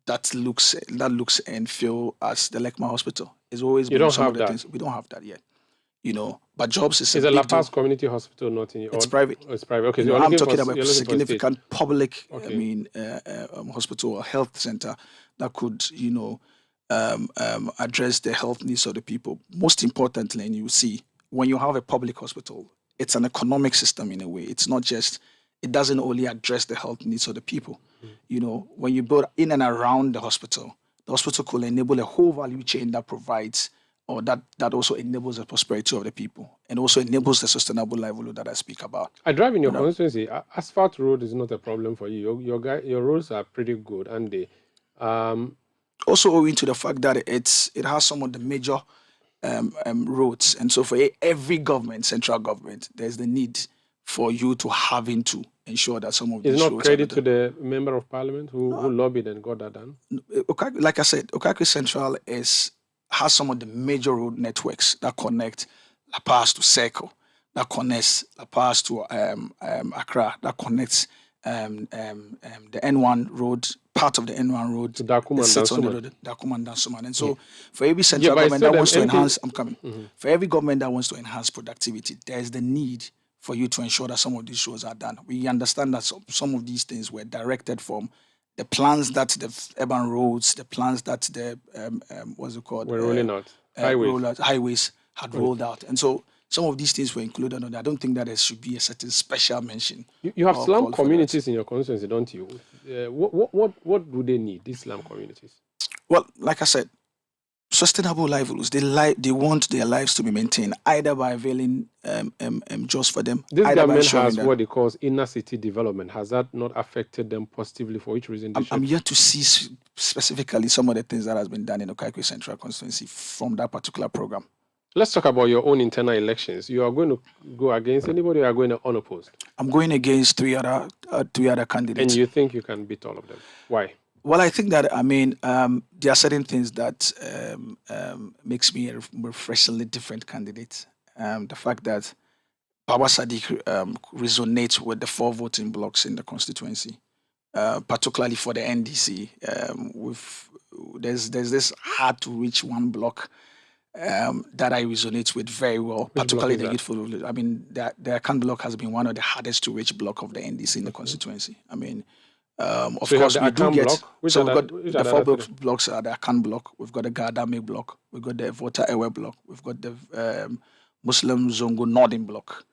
that looks and feel as the Lekma Hospital. It's always been some of the things. We don't have that yet. But jobs is a La Paz Community Hospital not in your... It's private. Oh, it's private. Okay, I'm talking about a significant public, hospital or health center that could, address the health needs of the people. Most importantly, and you see, when you have a public hospital, it's an economic system in a way. It's not just, it doesn't only address the health needs of the people. When you build in and around the hospital could enable a whole value chain that provides, or that also enables the prosperity of the people and also enables the sustainable livelihood that I speak about. I drive in your constituency. Asphalt road is not a problem for you. Your roads are pretty good, and they also owing to the fact that it has some of the major roads, and so for every government, central government, there's the need for you to having to ensure that some of these roads. It's not credit to the member of parliament who lobbied and got that done. Like I said, Okaikwe Central has some of the major road networks that connect La Paz to Circle, that connects La Paz to Accra, that connects the N1 road part of the N1 road Dakuma sits on the and road, Dakuma and Dansuman. And so for every central but government still that wants to anything- enhance, I'm coming. For every government that wants to enhance productivity, there is the need for you to ensure that some of these roads are done. We understand that some of these things were directed from the plans that the urban roads, the plans that the what's it called? We're rolling out highways. Highways had rolled out, and so some of these things were included on there. I don't think that there should be a certain special mention. You have or slum call for that. communities in your constituency, don't you? What do they need, these slum communities? Well, like I said, sustainable livelihoods. They want their lives to be maintained either by availing jobs for them. This either by government ensuring has that- what they call inner city development. Has that not affected them positively? For which reason? I'm yet to see specifically some of the things that has been done in Okaikwe Central constituency from that particular program. Let's talk about your own internal elections. You are going to go against anybody, or you are going to unopposed? I'm going against three other candidates. And you think you can beat all of them? Why? Well, I think that there are certain things that makes me a refreshingly different candidate. The fact that Baba Sadiq resonates with the 4 voting blocks in the constituency, particularly for the NDC. There's this hard to reach one block that I resonate with very well, particularly the youthful. I mean, the Akan block has been one of the hardest to reach block of the NDC in the constituency. I mean, of So you have course, the we do Akan get. block? Which So are we've the- got which the are the 4 other blocks are the Akan block. We've got the Gadame block. We've got the Vota Ewe block. We've got the Muslim Zongo Northern block.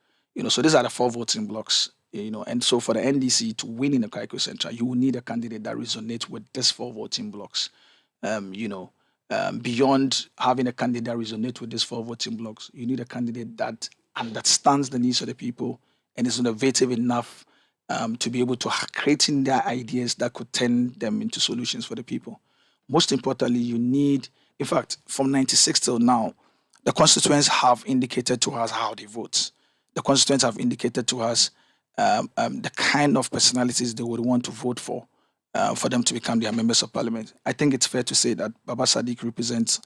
So these are the 4 voting blocks. And so for the NDC to win in the Okaikwe Central, you will need a candidate that resonates with these 4 voting blocks. Beyond having a candidate that resonates with these 4 voting blocks, you need a candidate that understands the needs of the people and is innovative enough to be able to create in their ideas that could turn them into solutions for the people. Most importantly, you need, in fact, from 96 till now, the constituents have indicated to us how they vote. The constituents have indicated to us the kind of personalities they would want to vote for them to become their members of parliament. I think it's fair to say that Baba Sadiq represents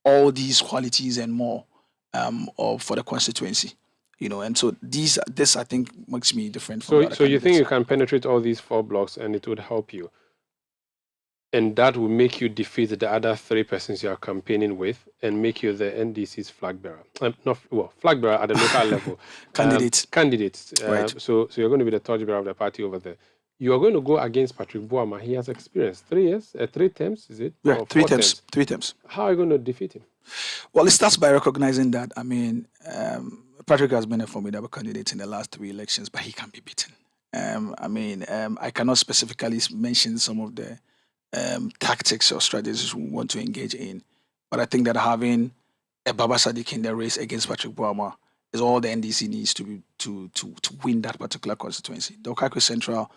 all these qualities and more for the constituency. And so this I think makes me different from other So you think candidates. you can penetrate all these 4 blocks and it would help you? And that will make you defeat the other 3 persons you are campaigning with and make you the NDC's flag bearer. Flag bearer at the local level. Candidates. Candidates. Right. So you're going to be the torchbearer of the party over there. You are going to go against Patrick Boama. He has experience. 3 years, 3 terms, is it? Yeah, Or 3 4 terms. 3 terms. How are you going to defeat him? Well, it starts by recognizing that, Patrick has been a formidable candidate in the last 3 elections, but he can be beaten. I cannot specifically mention some of the tactics or strategies we want to engage in, but I think that having a Baba Sadiq in the race against Patrick Boama is all the NDC needs to win that particular constituency. The Okaikwe Central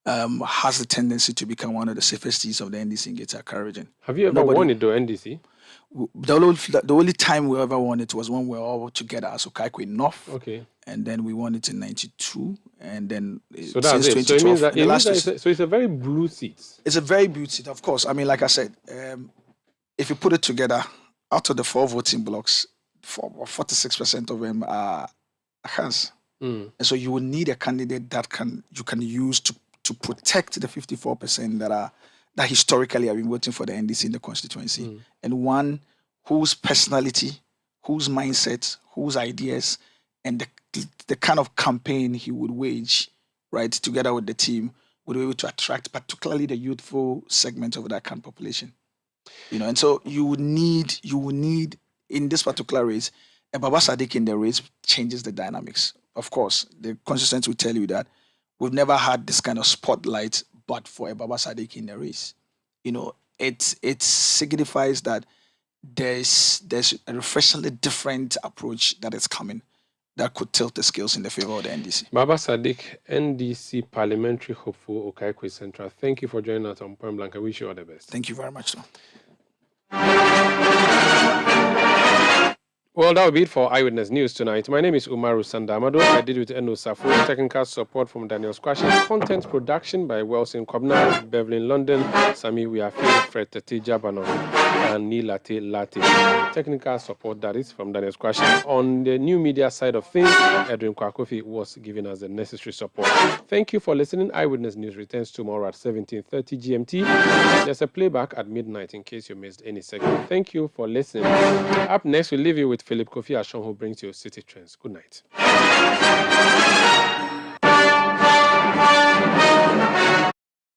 has the tendency to become one of the safest seats of the NDC in Greater Accra region. Have you ever won it, though, NDC? The only time we ever won it was when we were all together as Okaikwe North. Okay. And then we won it in 92. And then So that's since it. So 2012. it means that it's a very blue seat. It's a very blue seat, of course. Like I said, if you put it together, out of the 4 voting blocks, 46% of them are Akans. And so you will need a candidate that you can use to protect the 54% that historically have been voting for the NDC in the constituency, and one whose personality, whose mindset, whose ideas, and the kind of campaign he would wage, right, together with the team, would be able to attract particularly the youthful segment of that Akan population. And so you would need in this particular race, a Baba Sadiq in the race changes the dynamics. Of course, the constituents will tell you that we've never had this kind of spotlight, but for a Baba Sadiq in the race. It signifies that there's a refreshingly different approach that is coming that could tilt the scales in the favor of the NDC. Baba Sadiq, NDC parliamentary hopeful, Okaikwe Central. Thank you for joining us on Point Blank. I wish you all the best. Thank you very much, sir. Well, that will be it for Eyewitness News tonight. My name is Umaru, Sanda, Amadu. I did with Safo. Technical support from Daniel Squashin. Content production by Wilson Kobna, Beverly London, Sami Wiafi, Fred Tati Jabano, and Nilate Late. Technical support, that is, from Daniel Squashin. On the new media side of things, Edwin Kwakofi was giving us the necessary support. Thank you for listening. Eyewitness News returns tomorrow at 17:30 GMT. There's a playback at midnight in case you missed any segment. Thank you for listening. Up next, we'll leave you with Philip Kofi Ashon, who brings you City Trends. Good night.